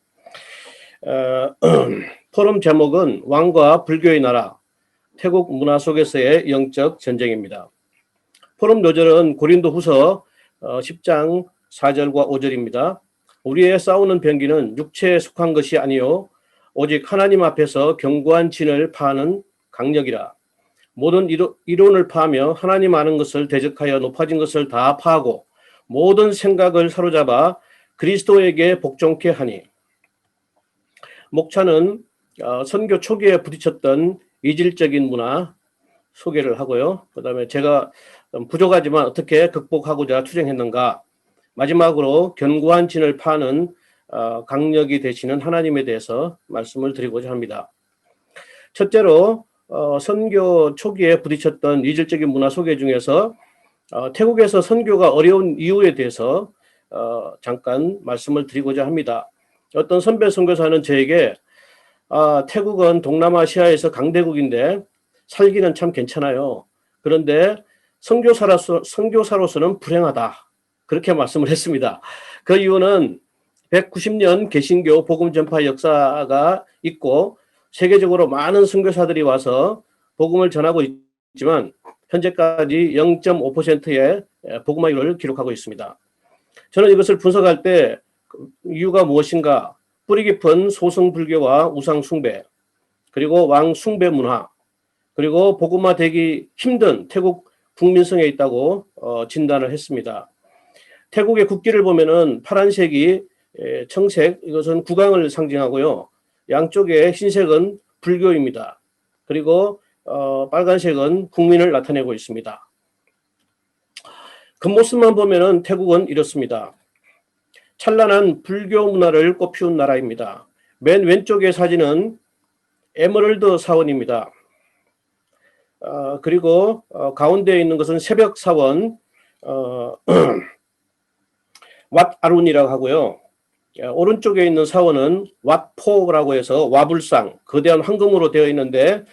포럼 제목은 왕과 불교의 나라, 태국 문화 속에서의 영적 전쟁입니다. 포럼 요절은 고린도후서 10장 4절과 5절입니다. 우리의 싸우는 병기는 육체에 속한 것이 아니요 오직 하나님 앞에서 견고한 진을 파는 강력이라. 모든 이론을 파하며 하나님 아는 것을 대적하여 높아진 것을 다 파하고 모든 생각을 사로잡아 그리스도에게 복종케 하니. 목차는 선교 초기에 부딪혔던 이질적인 문화 소개를 하고요. 그 다음에 제가 부족하지만 어떻게 극복하고자 투쟁했는가. 마지막으로 견고한 진을 파는 강력이 되시는 하나님에 대해서 말씀을 드리고자 합니다. 첫째로 선교 초기에 부딪혔던 이질적인 문화 소개 중에서 태국에서 선교가 어려운 이유에 대해서 잠깐 말씀을 드리고자 합니다. 어떤 선배 선교사는 저에게 태국은 동남아시아에서 강대국인데 살기는 참 괜찮아요. 그런데 선교사로서는 불행하다. 그렇게 말씀을 했습니다. 그 이유는 190년 개신교 복음 전파 역사가 있고 세계적으로 많은 선교사들이 와서 복음을 전하고 있지만 현재까지 0.5%의 복음화율을 기록하고 있습니다. 저는 이것을 분석할 때 이유가 무엇인가, 뿌리 깊은 소승불교와 우상숭배, 그리고 왕숭배 문화, 그리고 복음화되기 힘든 태국 국민성에 있다고 진단을 했습니다. 태국의 국기를 보면은 파란색이 청색, 이것은 국왕을 상징하고요. 양쪽에 흰색은 불교입니다. 그리고 빨간색은 국민을 나타내고 있습니다. 겉모습만 보면은 태국은 이렇습니다. 찬란한 불교 문화를 꽃피운 나라입니다. 맨 왼쪽의 사진은 에메랄드 사원입니다. 그리고 가운데에 있는 것은 새벽 사원 왓 아룬이라고 하고요. 오른쪽에 있는 사원은 왓포라고 해서 와불상, 거대한 황금으로 되어 있는데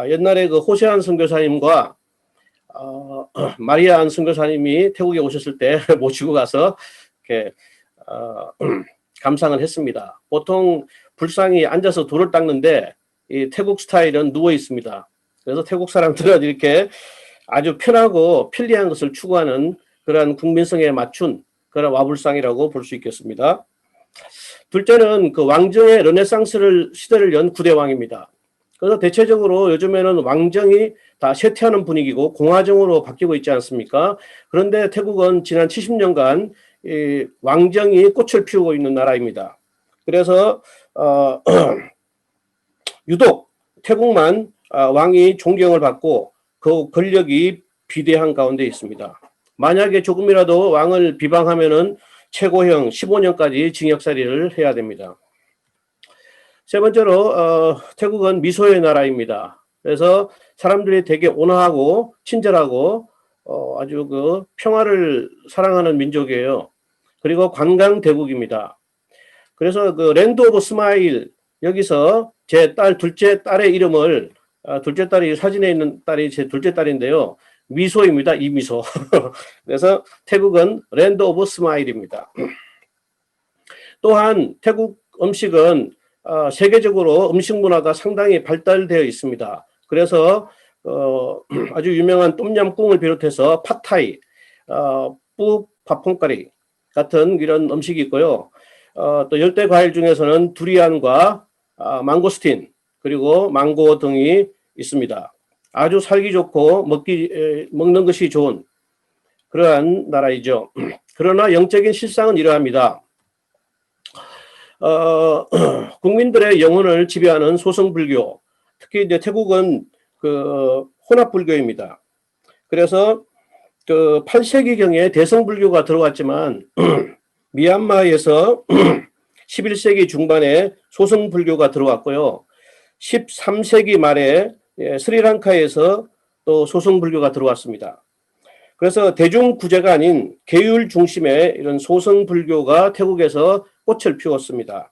옛날에 그 호세안 선교사님과 마리아 안 선교사님이 태국에 오셨을 때 모시고 가서 이렇게 감상을 했습니다. 보통 불상이 앉아서 돌을 닦는데 이 태국 스타일은 누워 있습니다. 그래서 태국 사람들은 이렇게 아주 편하고 편리한 것을 추구하는 그러한 국민성에 맞춘 그런 와불상이라고 볼 수 있겠습니다. 둘째는 그 왕정의 르네상스 시대를 연 구대왕입니다. 그래서 대체적으로 요즘에는 왕정이 다 쇠퇴하는 분위기고 공화정으로 바뀌고 있지 않습니까? 그런데 태국은 지난 70년간 이 왕정이 꽃을 피우고 있는 나라입니다. 그래서 유독 태국만 왕이 존경을 받고 그 권력이 비대한 가운데 있습니다. 만약에 조금이라도 왕을 비방하면은 최고형 15년까지 징역살이를 해야 됩니다. 세 번째로 태국은 미소의 나라입니다. 그래서 사람들이 되게 온화하고 친절하고 아주 그 평화를 사랑하는 민족이에요. 그리고 관광 대국입니다. 그래서 그 랜드 오브 스마일, 여기서 제 딸, 둘째 딸의 이름을, 둘째 딸이 사진에 있는 딸이 제 둘째 딸인데요. 미소입니다. 이미소. 그래서 태국은 랜드 오브 스마일입니다. 또한 태국 음식은 세계적으로 음식 문화가 상당히 발달되어 있습니다. 그래서 아주 유명한 똠얌꿍을 비롯해서 팟타이, 뿌 파퐁까리 같은 이런 음식이 있고요. 또 열대 과일 중에서는 두리안과 망고스틴 그리고 망고 등이 있습니다. 아주 살기 좋고 먹는 것이 좋은 그러한 나라이죠. 그러나 영적인 실상은 이러합니다. 국민들의 영혼을 지배하는 소승불교, 특히 이제 태국은 그 혼합불교입니다. 그래서 그 8세기경에 대성불교가 들어왔지만 미얀마에서 11세기 중반에 소승불교가 들어왔고요. 13세기 말에 스리랑카에서 또 소승불교가 들어왔습니다. 그래서 대중구제가 아닌 계율 중심의 이런 소승불교가 태국에서 꽃을 피웠습니다.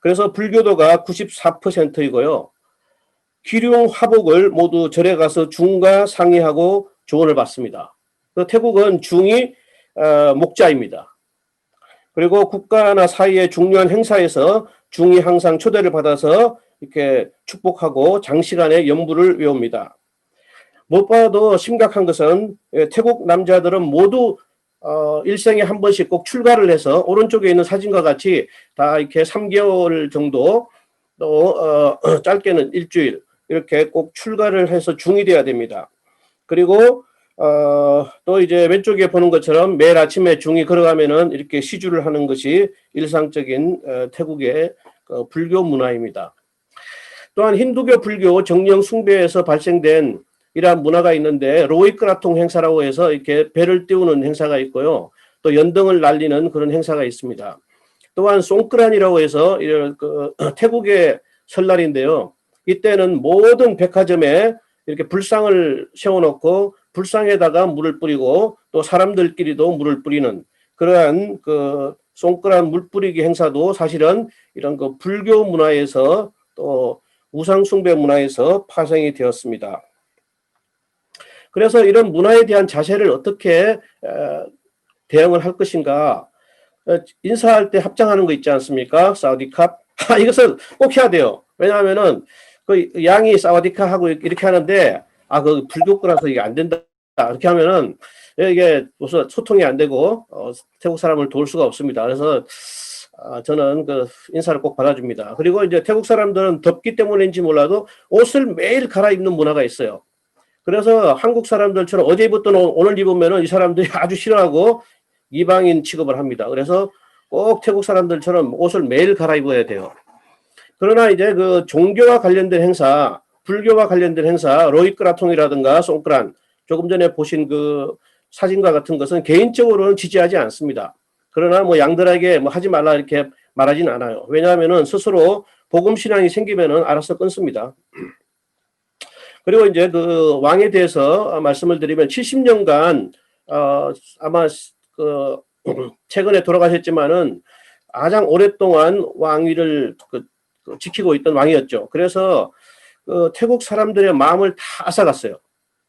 그래서 불교도가 94%이고요. 기륭 화복을 모두 절에 가서 중과 상의하고 조언을 받습니다. 태국은 중이 목자입니다. 그리고 국가나 사이의 중요한 행사에서 중이 항상 초대를 받아서 이렇게 축복하고 장시간의 연부를 외웁니다. 무엇보다도 심각한 것은 태국 남자들은 모두 일생에 한 번씩 꼭 출가를 해서 오른쪽에 있는 사진과 같이 다 이렇게 3개월 정도 또 짧게는 일주일 이렇게 꼭 출가를 해서 중이 돼야 됩니다. 그리고 또 이제 왼쪽에 보는 것처럼 매일 아침에 중이 걸어가면은 이렇게 시주를 하는 것이 일상적인 태국의 불교 문화입니다. 또한 힌두교 불교 정령 숭배에서 발생된 이러한 문화가 있는데 로이크라통 행사라고 해서 이렇게 배를 띄우는 행사가 있고요. 또 연등을 날리는 그런 행사가 있습니다. 또한 송크란이라고 해서 이런 태국의 설날인데요. 이때는 모든 백화점에 이렇게 불상을 세워놓고 불상에다가 물을 뿌리고 또 사람들끼리도 물을 뿌리는 그러한 그 송크란 물 뿌리기 행사도 사실은 이런 그 불교 문화에서 또 우상 숭배 문화에서 파생이 되었습니다. 그래서 이런 문화에 대한 자세를 어떻게 대응을 할 것인가. 인사할 때 합장하는 거 있지 않습니까? 사우디캅. 이것을 꼭 해야 돼요. 왜냐하면은 그 양이 사우디캅 하고 이렇게 하는데 그 불교 거라서 이게 안 된다. 이렇게 하면은 이게 우선 소통이 안 되고 태국 사람을 도울 수가 없습니다. 그래서 저는 그 인사를 꼭 받아줍니다. 그리고 이제 태국 사람들은 덥기 때문인지 몰라도 옷을 매일 갈아입는 문화가 있어요. 그래서 한국 사람들처럼 어제 입었던 옷 오늘 입으면은 이 사람들이 아주 싫어하고 이방인 취급을 합니다. 그래서 꼭 태국 사람들처럼 옷을 매일 갈아입어야 돼요. 그러나 이제 그 종교와 관련된 행사, 불교와 관련된 행사, 로이크라통이라든가 송크란, 조금 전에 보신 그 사진과 같은 것은 개인적으로는 지지하지 않습니다. 그러나 뭐 양들에게 뭐 하지 말라 이렇게 말하진 않아요. 왜냐하면은 스스로 복음 신앙이 생기면은 알아서 끊습니다. 그리고 이제 그 왕에 대해서 말씀을 드리면 70년간 아마 그 최근에 돌아가셨지만은 가장 오랫동안 왕위를 지키고 있던 왕이었죠. 그래서 태국 사람들의 마음을 다 앗아갔어요.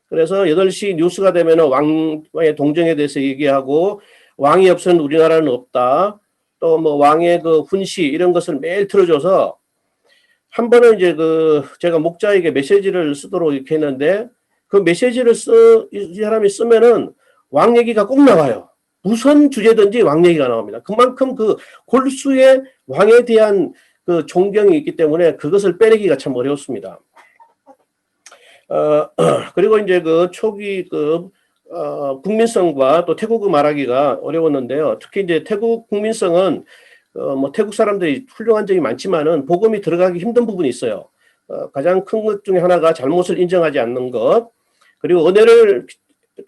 그래서 8시 뉴스가 되면은 왕의 동정에 대해서 얘기하고 왕이 없으면 우리나라는 없다. 또 뭐 왕의 그 훈시 이런 것을 매일 틀어줘서 한 번은 이제 제가 목자에게 메시지를 쓰도록 이렇게 했는데 그 메시지를 이 사람이 쓰면은 왕 얘기가 꼭 나와요. 무슨 주제든지 왕 얘기가 나옵니다. 그만큼 그 골수의 왕에 대한 그 존경이 있기 때문에 그것을 빼내기가 참 어렵습니다. 그리고 이제 그 초기 국민성과 또 태국어 말하기가 어려웠는데요. 특히 이제 태국 국민성은 뭐 태국 사람들이 훌륭한 점이 많지만은 복음이 들어가기 힘든 부분이 있어요. 가장 큰 것 중에 하나가 잘못을 인정하지 않는 것, 그리고 은혜를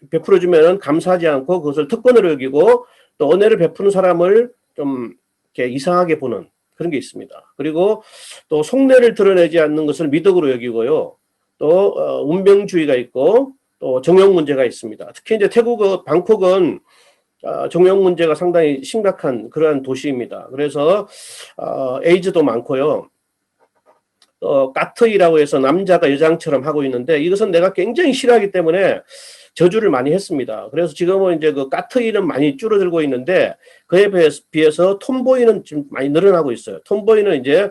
베풀어주면 감사하지 않고 그것을 특권으로 여기고 또 은혜를 베푸는 사람을 좀 이렇게 이상하게 보는 그런 게 있습니다. 그리고 또 속내를 드러내지 않는 것을 미덕으로 여기고요. 또 운명주의가 있고 또 정욕 문제가 있습니다. 특히 이제 태국 방콕은 정욕 문제가 상당히 심각한 그러한 도시입니다. 그래서 에이즈도 많고요. 까트이라고 해서 남자가 여장처럼 하고 있는데 이것은 내가 굉장히 싫어하기 때문에 저주를 많이 했습니다. 그래서 지금은 이제 그 까트이는 많이 줄어들고 있는데 그에 비해서 톰보이는 지금 많이 늘어나고 있어요. 톰보이는 이제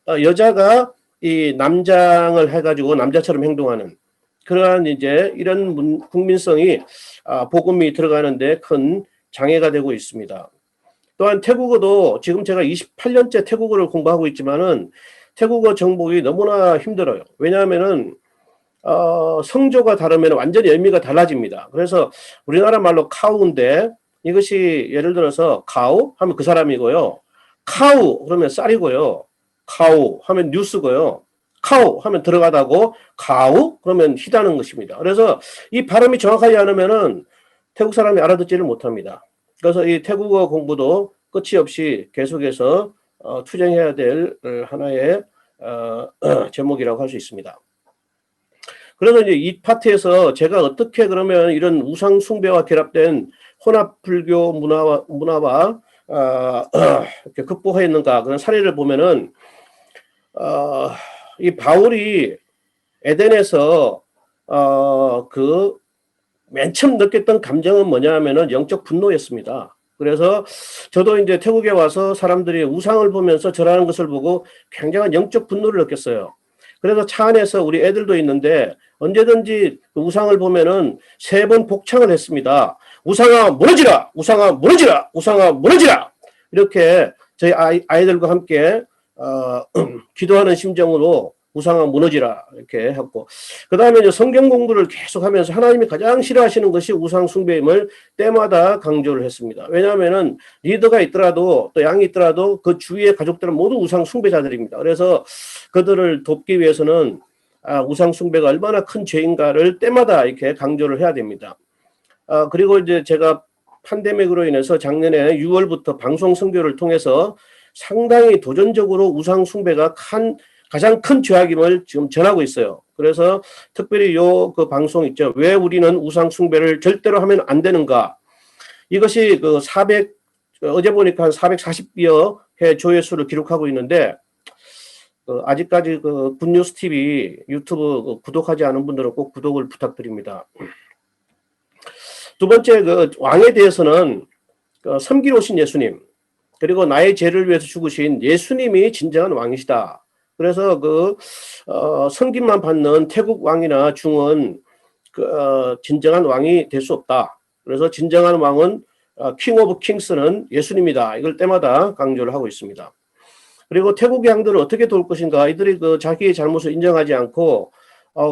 여자가 이 남장을 해가지고 남자처럼 행동하는 그러한 이제 이런 국민성이 복음이 들어가는데 큰 장애가 되고 있습니다. 또한 태국어도 지금 제가 28년째 태국어를 공부하고 있지만은 태국어 정복이 너무나 힘들어요. 왜냐하면은 성조가 다르면 완전히 의미가 달라집니다. 그래서 우리나라 말로 카우인데 이것이 예를 들어서 카우 하면 그 사람이고요. 카우 그러면 쌀이고요. 카우 하면 뉴스고요. 카우 하면 들어가다고 카우 그러면 희다는 것입니다. 그래서 이 발음이 정확하지 않으면은 태국 사람이 알아듣지를 못합니다. 그래서 이 태국어 공부도 끝이 없이 계속해서 투쟁해야 될 하나의 제목이라고 할 수 있습니다. 그래서 이제 이 파트에서 제가 어떻게 그러면 이런 우상 숭배와 결합된 혼합 불교 문화와 이렇게 극복했는가 그런 사례를 보면은 이 바울이 에덴에서 그 맨 처음 느꼈던 감정은 뭐냐면은 영적 분노였습니다. 그래서 저도 이제 태국에 와서 사람들이 우상을 보면서 절하는 것을 보고 굉장한 영적 분노를 느꼈어요. 그래서 차 안에서 우리 애들도 있는데 언제든지 그 우상을 보면은 3번 복창을 했습니다. 우상아 무너지라! 우상아 무너지라! 우상아 무너지라! 이렇게 저희 아이들과 함께 기도하는 심정으로 우상아 무너지라 이렇게 했고 그 다음에 이제 성경 공부를 계속하면서 하나님이 가장 싫어하시는 것이 우상 숭배임을 때마다 강조를 했습니다. 왜냐하면은 리더가 있더라도 또 양이 있더라도 그 주위의 가족들은 모두 우상 숭배자들입니다. 그래서 그들을 돕기 위해서는 우상 숭배가 얼마나 큰 죄인가를 때마다 이렇게 강조를 해야 됩니다. 그리고 이제 제가 팬데믹으로 인해서 작년에 6월부터 방송 선교를 통해서 상당히 도전적으로 우상 숭배가 가장 큰 죄악임을 지금 전하고 있어요. 그래서 특별히 그 방송 있죠. 왜 우리는 우상 숭배를 절대로 하면 안 되는가? 이것이 어제 보니까 한 440여 회 조회수를 기록하고 있는데 아직까지 굿뉴스 TV 유튜브 구독하지 않은 분들은 꼭 구독을 부탁드립니다. 두 번째 왕에 대해서는 섬기러 오신 예수님 그리고 나의 죄를 위해서 죽으신 예수님이 진정한 왕이시다. 그래서 섬김만 받는 태국 왕이나 중은 진정한 왕이 될 수 없다. 그래서 진정한 왕은 킹 오브 킹스는 예수님이다. 이걸 때마다 강조를 하고 있습니다. 그리고 태국 양들을 어떻게 도울 것인가? 이들이 자기의 잘못을 인정하지 않고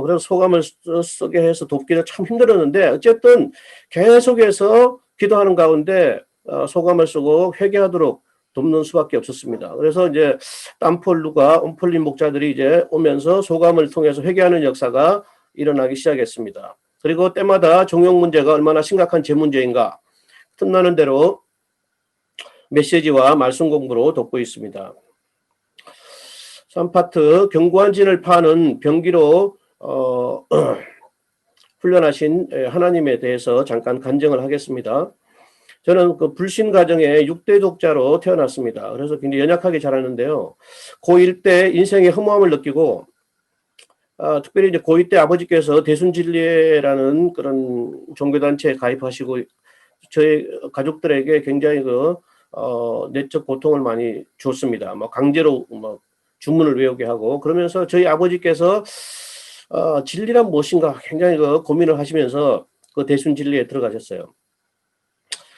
그래서 소감을 쓰게 해서 돕기는 참 힘들었는데 어쨌든 계속해서 기도하는 가운데 소감을 쓰고 회개하도록 돕는 수밖에 없었습니다. 그래서 이제 땀폴루가 옴폴린 목자들이 이제 오면서 소감을 통해서 회개하는 역사가 일어나기 시작했습니다. 그리고 때마다 종용 문제가 얼마나 심각한 제 문제인가 틈나는 대로 메시지와 말씀 공부로 돕고 있습니다. 3파트 견고한 진을 파는 병기로 훈련하신 하나님에 대해서 잠깐 간증을 하겠습니다. 저는 불신 가정의 6대 독자로 태어났습니다. 그래서 굉장히 연약하게 자랐는데요. 고1 때 인생의 허무함을 느끼고 특별히 이제 고2 때 아버지께서 대순진리회라는 그런 종교단체에 가입하시고 저희 가족들에게 굉장히 내적 고통을 많이 줬습니다. 강제로 주문을 외우게 하고 그러면서 저희 아버지께서 진리란 무엇인가 굉장히 고민을 하시면서 대순진리에 들어가셨어요.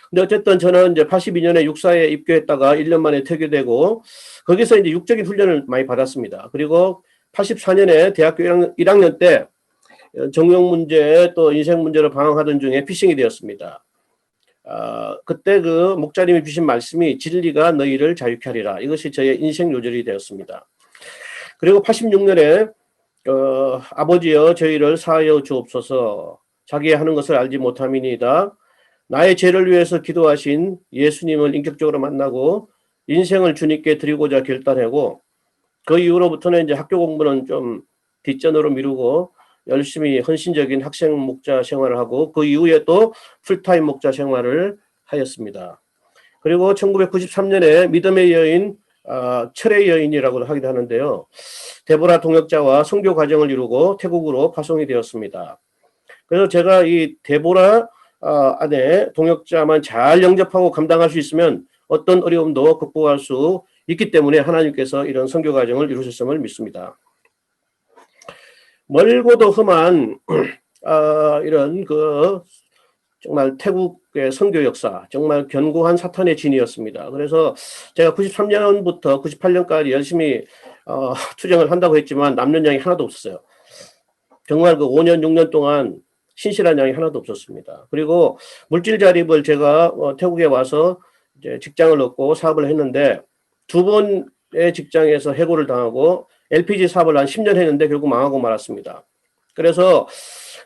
근데 어쨌든 저는 이제 82년에 육사에 입교했다가 1년 만에 퇴교되고 거기서 이제 육적인 훈련을 많이 받았습니다. 그리고 84년에 대학교 1학년 때 정령 문제 또 인생 문제로 방황하던 중에 피싱이 되었습니다. 그때 그 목자님이 주신 말씀이 진리가 너희를 자유케 하리라. 이것이 저의 인생 요절이 되었습니다. 그리고 86년에 아버지여 저희를 사하여 주옵소서. 자기의 하는 것을 알지 못함이니이다. 나의 죄를 위해서 기도하신 예수님을 인격적으로 만나고 인생을 주님께 드리고자 결단하고 그 이후로부터는 이제 학교 공부는 좀 뒷전으로 미루고 열심히 헌신적인 학생 목자 생활을 하고 그 이후에 또 풀타임 목자 생활을 하였습니다. 그리고 1993년에 믿음의 여인, 철의 여인이라고 하기도 하는데요. 데보라 동역자와 선교 과정을 이루고 태국으로 파송이 되었습니다. 그래서 제가 이 데보라 안에 동역자만 잘 영접하고 감당할 수 있으면 어떤 어려움도 극복할 수 있기 때문에 하나님께서 이런 선교 과정을 이루셨음을 믿습니다. 멀고도 험한 이런 그 정말 태국의 선교 역사, 정말 견고한 사탄의 진이었습니다. 그래서 제가 93년부터 98년까지 열심히 투쟁을 한다고 했지만 남는 양이 하나도 없었어요. 정말 그 5년, 6년 동안 신실한 양이 하나도 없었습니다. 그리고 물질 자립을 제가 태국에 와서 이제 직장을 얻고 사업을 했는데 두 번의 직장에서 해고를 당하고 LPG 사업을 한 10년 했는데 결국 망하고 말았습니다. 그래서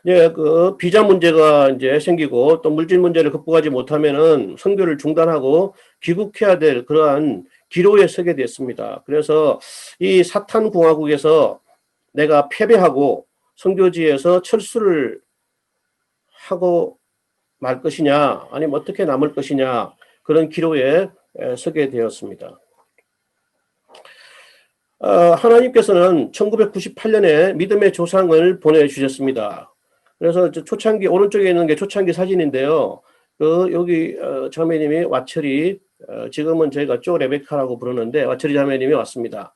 이제 그 비자 문제가 이제 생기고 또 물질 문제를 극복하지 못하면은 선교를 중단하고 귀국해야 될 그러한 기로에 서게 됐습니다. 그래서 이 사탄 공화국에서 내가 패배하고 선교지에서 철수를 하고 말 것이냐 아니면 어떻게 남을 것이냐 그런 기로에 서게 되었습니다. 하나님께서는 1998년에 믿음의 조상을 보내주셨습니다. 그래서 초창기 오른쪽에 있는 게 초창기 사진인데요. 여기 자매님이 와처리, 지금은 저희가 쪼 레베카라고 부르는데 와처리 자매님이 왔습니다.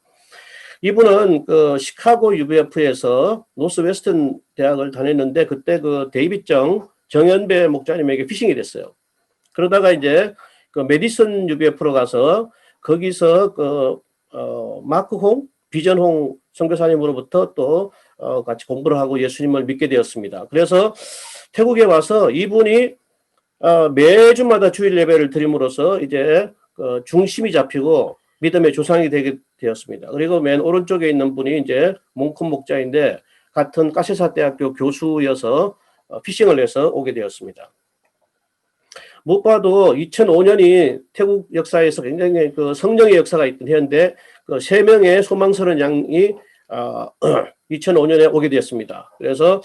이분은 그 시카고 UBF에서 노스웨스턴 대학을 다녔는데 그때 그 데이빗 정연배 목사님에게 피싱이 됐어요. 그러다가 이제 그 메디슨 UBF로 가서 거기서 그 마크 홍, 비전 홍 선교사님으로부터 또 같이 공부를 하고 예수님을 믿게 되었습니다. 그래서 태국에 와서 이분이 매주마다 주일 예배를 드림으로써 이제 중심이 잡히고 믿음의 조상이 되게 되었습니다. 그리고 맨 오른쪽에 있는 분이 이제 몽콘 목자인데 같은 까세사 대학교 교수여서 피싱을 해서 오게 되었습니다. 무엇봐도 2005년이 태국 역사에서 굉장히 그 성령의 역사가 있던 해인데 그 3명의 소망스러운 양이 2005년에 오게 되었습니다. 그래서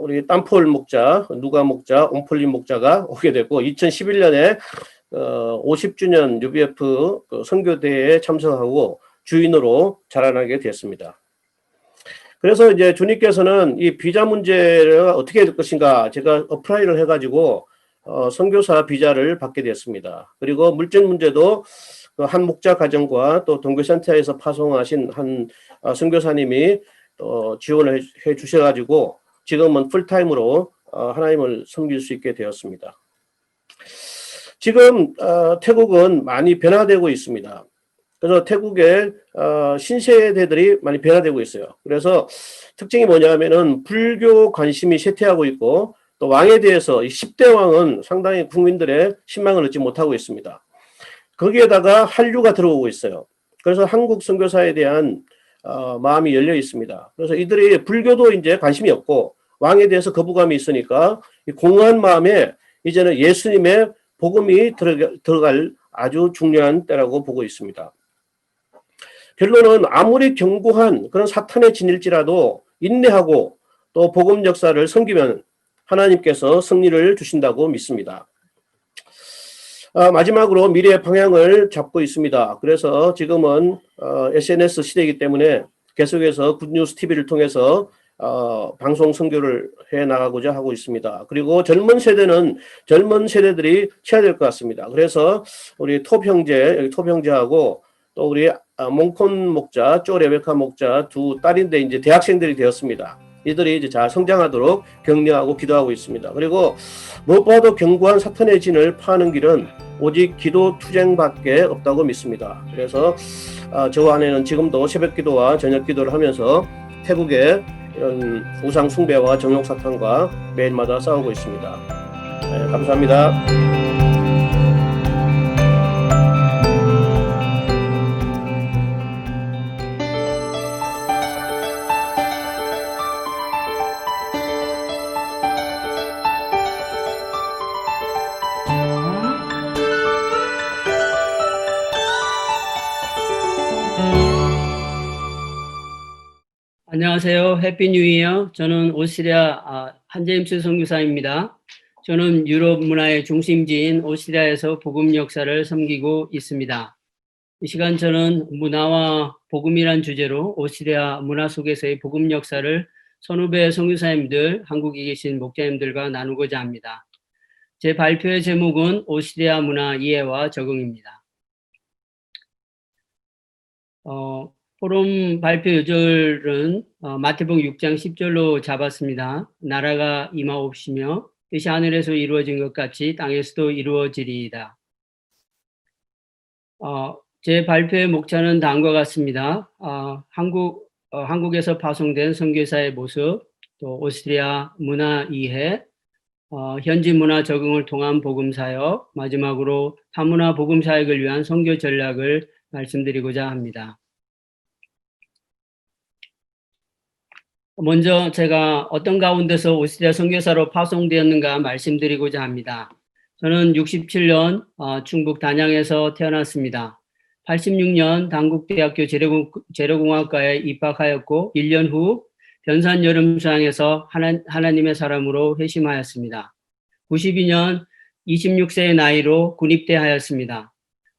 우리 땀폴 목자, 누가 목자, 옴폴린 목자가 오게 됐고 2011년에 50주년 UBF 선교대회에 참석하고 주인으로 자라나게 됐습니다. 그래서 이제 주님께서는 이 비자 문제를 어떻게 할 것인가 제가 어플라이를 해가지고 선교사 비자를 받게 됐습니다. 그리고 물질 문제도 한 목자 가정과 또 동교센터에서 파송하신 한 선교사님이 지원을 해 주셔가지고 지금은 풀타임으로 하나님을 섬길 수 있게 되었습니다. 지금 태국은 많이 변화되고 있습니다. 그래서 태국의 신세대들이 많이 변화되고 있어요. 그래서 특징이 뭐냐면은 불교 관심이 쇠퇴하고 있고 또 왕에 대해서 10대 왕은 상당히 국민들의 신망을 얻지 못하고 있습니다. 거기에다가 한류가 들어오고 있어요. 그래서 한국 선교사에 대한 마음이 열려 있습니다. 그래서 이들이 불교도 이제 관심이 없고 왕에 대해서 거부감이 있으니까 공허한 마음에 이제는 예수님의 복음이 들어갈 아주 중요한 때라고 보고 있습니다. 결론은 아무리 견고한 그런 사탄의 진일지라도 인내하고 또 복음 역사를 섬기면 하나님께서 승리를 주신다고 믿습니다. 마지막으로 미래의 방향을 잡고 있습니다. 그래서 지금은 SNS 시대이기 때문에 계속해서 굿뉴스 TV를 통해서 방송 선교를 해나가고자 하고 있습니다. 그리고 젊은 세대들이 쳐야 될 것 같습니다. 그래서 우리 톱 형제하고 또 우리 몽콘 목자, 쪼 레베카 목자 두 딸인데 이제 대학생들이 되었습니다. 이들이 이제 잘 성장하도록 격려하고 기도하고 있습니다. 그리고 무엇보다도 견고한 사탄의 진을 파는 길은 오직 기도 투쟁밖에 없다고 믿습니다. 그래서 저 안에는 지금도 새벽 기도와 저녁 기도를 하면서 태국의 이런 우상 숭배와 정욕 사탄과 매일마다 싸우고 있습니다. 네, 감사합니다. 안녕하세요. 해피 뉴 이어. 저는 오스트리아 한제임스 선교사입니다. 저는 유럽 문화의 중심지인 오스트리아에서 복음 역사를 섬기고 있습니다. 이 시간 저는 문화와 복음이란 주제로 오스트리아 문화 속에서의 복음 역사를 선후배 선교사님들, 한국에 계신 목자님들과 나누고자 합니다. 제 발표의 제목은 오스트리아 문화 이해와 적응입니다. 포럼 발표 요절은 마태복음 6장 10절로 잡았습니다. 나라가 임하옵시며 뜻이 하늘에서 이루어진 것 같이 땅에서도 이루어지리이다. 제 발표의 목차는 다음과 같습니다. 한국에서 파송된 선교사의 모습, 또 오스트리아 문화 이해, 현지 문화 적응을 통한 복음 사역, 마지막으로 타문화 복음 사역을 위한 선교 전략을 말씀드리고자 합니다. 먼저 제가 어떤 가운데서 오스트리아 선교사로 파송되었는가 말씀드리고자 합니다. 저는 67년 충북 단양에서 태어났습니다. 86년 단국대학교 재래공학과에 입학하였고 1년 후 변산 여름수양에서 하나님의 사람으로 회심하였습니다. 92년 26세의 나이로 군입대하였습니다.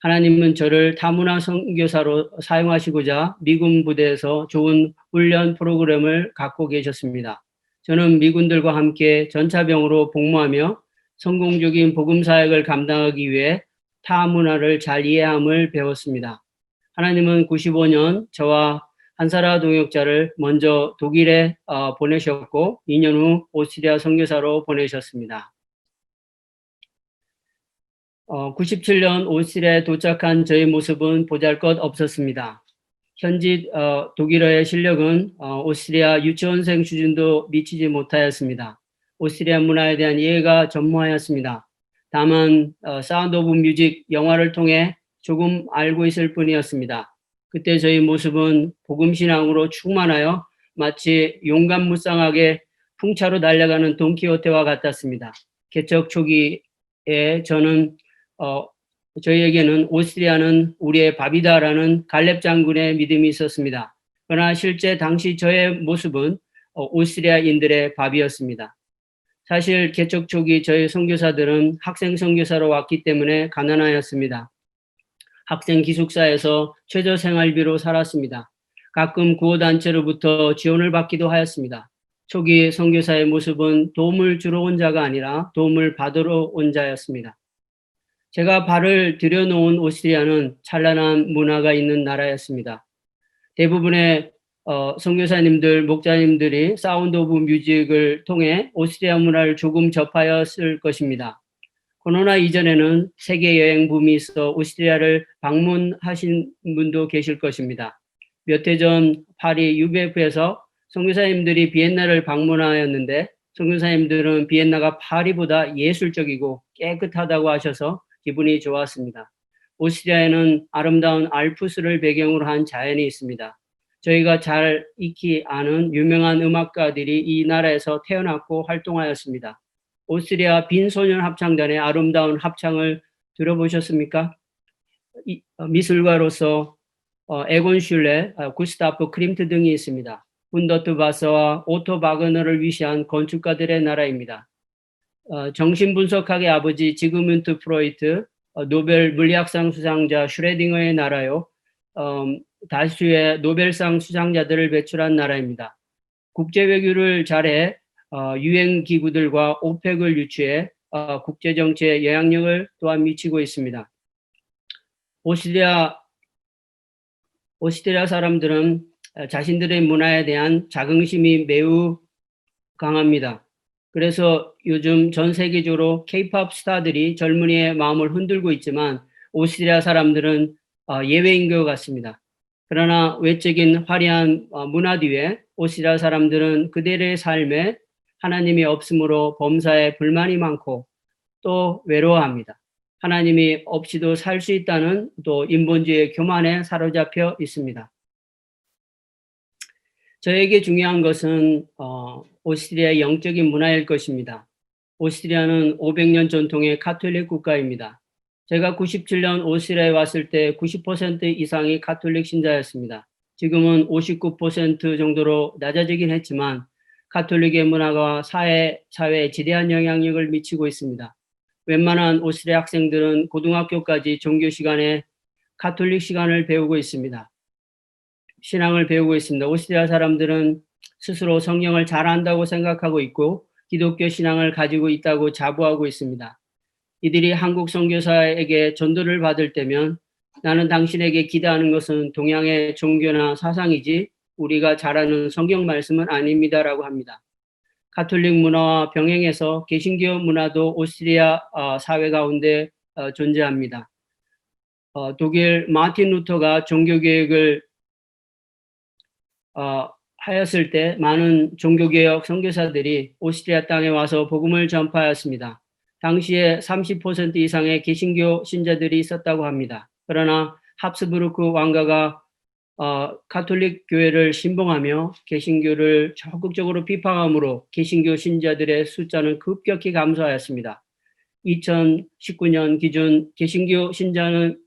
하나님은 저를 타문화 선교사로 사용하시고자 미군 부대에서 좋은 훈련 프로그램을 갖고 계셨습니다. 저는 미군들과 함께 전차병으로 복무하며 성공적인 복음 사역을 감당하기 위해 타 문화를 잘 이해함을 배웠습니다. 하나님은 95년 저와 한사라 동역자를 먼저 독일에 보내셨고 2년 후 오스트리아 선교사로 보내셨습니다. 97년 오스트리아에 도착한 저의 모습은 보잘것없었습니다. 현지 독일어의 실력은 오스트리아 유치원생 수준도 미치지 못하였습니다. 오스트리아 문화에 대한 이해가 전무하였습니다. 다만 사운드 오브 뮤직 영화를 통해 조금 알고 있을 뿐이었습니다. 그때 저희 모습은 복음신앙으로 충만하여 마치 용감무쌍하게 풍차로 달려가는 돈키호테와 같았습니다. 개척 초기에 저희에게는 오스트리아는 우리의 밥이다라는 갈렙 장군의 믿음이 있었습니다. 그러나 실제 당시 저의 모습은 오스트리아인들의 밥이었습니다. 사실 개척 초기 저희 선교사들은 학생 선교사로 왔기 때문에 가난하였습니다. 학생 기숙사에서 최저 생활비로 살았습니다. 가끔 구호단체로부터 지원을 받기도 하였습니다. 초기 선교사의 모습은 도움을 주러 온 자가 아니라 도움을 받으러 온 자였습니다. 제가 발을 들여놓은 오스트리아는 찬란한 문화가 있는 나라였습니다. 대부분의 선교사님들, 목자님들이 사운드 오브 뮤직을 통해 오스트리아 문화를 조금 접하였을 것입니다. 코로나 이전에는 세계 여행 붐이 있어 오스트리아를 방문하신 분도 계실 것입니다. 몇 해 전 파리 UBF에서 선교사님들이 비엔나를 방문하였는데 선교사님들은 비엔나가 파리보다 예술적이고 깨끗하다고 하셔서 기분이 좋았습니다. 오스트리아에는 아름다운 알프스를 배경으로 한 자연이 있습니다. 저희가 잘 익히 아는 유명한 음악가들이 이 나라에서 태어났고 활동하였습니다. 오스트리아 빈소년 합창단의 아름다운 합창을 들어보셨습니까? 미술가로서 에곤 슐레, 구스타프 크림트 등이 있습니다. 훈더트 바서와 오토 바그너를 위시한 건축가들의 나라입니다. 정신분석학의 아버지 지그문트 프로이트, 노벨 물리학상 수상자 슈레딩어의 나라요. 다수의 노벨상 수상자들을 배출한 나라입니다. 국제외교를 잘해 유엔기구들과 오펙을 유치해 국제정치에 영향력을 또한 미치고 있습니다. 오스트리아 사람들은 자신들의 문화에 대한 자긍심이 매우 강합니다. 그래서 요즘 전 세계적으로 K-POP 스타들이 젊은이의 마음을 흔들고 있지만 오스트리아 사람들은 예외인 것 같습니다. 그러나 외적인 화려한 문화 뒤에 오스트리아 사람들은 그들의 삶에 하나님이 없으므로 범사에 불만이 많고 또 외로워합니다. 하나님이 없이도 살 수 있다는 또 인본주의의 교만에 사로잡혀 있습니다. 저에게 중요한 것은 오스트리아의 영적인 문화일 것입니다. 오스트리아는 500년 전통의 가톨릭 국가입니다. 제가 97년 오스트리아에 왔을 때 90% 이상이 가톨릭 신자였습니다. 지금은 59% 정도로 낮아지긴 했지만 가톨릭의 문화가 사회에 지대한 영향력을 미치고 있습니다. 웬만한 오스트리아 학생들은 고등학교까지 종교 시간에 가톨릭 시간을 배우고 있습니다. 신앙을 배우고 있습니다. 오스트리아 사람들은 스스로 성경을 잘 안다고 생각하고 있고 기독교 신앙을 가지고 있다고 자부하고 있습니다. 이들이 한국 선교사에게 전도를 받을 때면 나는 당신에게 기대하는 것은 동양의 종교나 사상이지 우리가 잘 아는 성경 말씀은 아닙니다라고 합니다. 가톨릭 문화와 병행해서 개신교 문화도 오스트리아 사회 가운데 존재합니다. 독일 마틴 루터가 종교개혁을 하였을 때 많은 종교개혁 선교사들이 오스트리아 땅에 와서 복음을 전파하였습니다. 당시에 30% 이상의 개신교 신자들이 있었다고 합니다. 그러나 합스부르크 왕가가 가톨릭 교회를 신봉하며 개신교를 적극적으로 비판함으로 개신교 신자들의 숫자는 급격히 감소하였습니다. 2019년 기준 개신교 신자는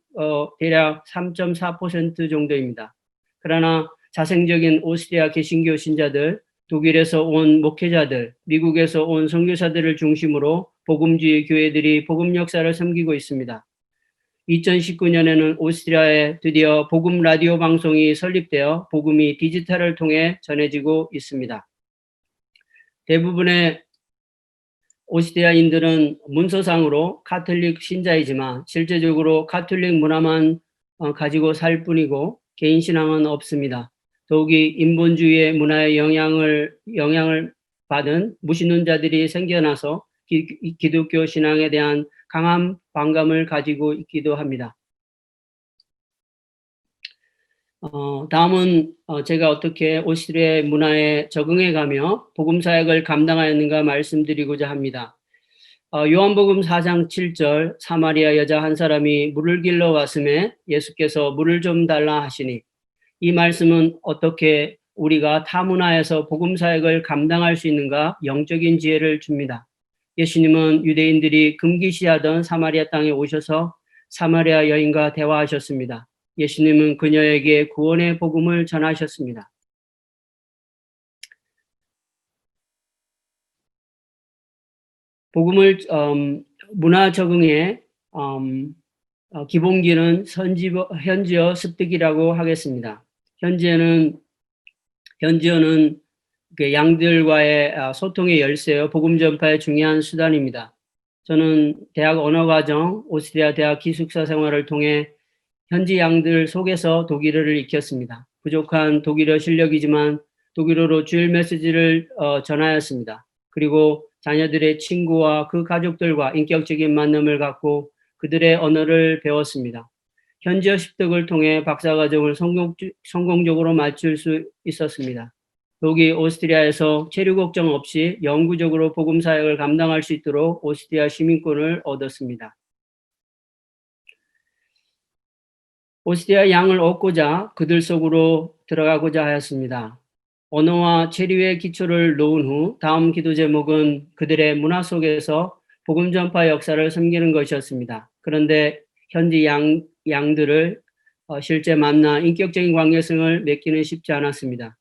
대략 3.4% 정도입니다. 그러나 자생적인 오스트리아 개신교 신자들, 독일에서 온 목회자들, 미국에서 온 선교사들을 중심으로 복음주의 교회들이 복음 역사를 섬기고 있습니다. 2019년에는 오스트리아에 드디어 복음 라디오 방송이 설립되어 복음이 디지털을 통해 전해지고 있습니다. 대부분의 오스트리아인들은 문서상으로 가톨릭 신자이지만 실제적으로 가톨릭 문화만 가지고 살 뿐이고 개인 신앙은 없습니다. 더욱이 인본주의의 문화의 영향을 받은 무신론자들이 생겨나서 기독교 신앙에 대한 강한 반감을 가지고 있기도 합니다. 다음은 제가 어떻게 오스트리아 문화에 적응해가며 복음 사역을 감당하였는가 말씀드리고자 합니다. 요한복음 4장 7절 사마리아 여자 한 사람이 물을 길러 왔음에 예수께서 물을 좀 달라 하시니 이 말씀은 어떻게 우리가 타 문화에서 복음 사역을 감당할 수 있는가 영적인 지혜를 줍니다. 예수님은 유대인들이 금기시하던 사마리아 땅에 오셔서 사마리아 여인과 대화하셨습니다. 예수님은 그녀에게 구원의 복음을 전하셨습니다. 복음을 문화 적응의 기본기는 현지어 습득이라고 하겠습니다. 현지어는 양들과의 소통의 열쇠요, 복음 전파의 중요한 수단입니다. 저는 대학 언어과정, 오스트리아 대학 기숙사 생활을 통해 현지 양들 속에서 독일어를 익혔습니다. 부족한 독일어 실력이지만 독일어로 주일 메시지를 전하였습니다. 그리고 자녀들의 친구와 그 가족들과 인격적인 만남을 갖고 그들의 언어를 배웠습니다. 현지어 습득을 통해 박사과정을 성공적으로 마칠 수 있었습니다. 독일 오스트리아에서 체류 걱정 없이 영구적으로 복음 사역을 감당할 수 있도록 오스트리아 시민권을 얻었습니다. 오스트리아 양을 얻고자 그들 속으로 들어가고자 하였습니다. 언어와 체류의 기초를 놓은 후 다음 기도 제목은 그들의 문화 속에서 복음 전파 역사를 섬기는 것이었습니다. 그런데 현지 양들을 실제 만나 인격적인 관계성을 맺기는 쉽지 않았습니다.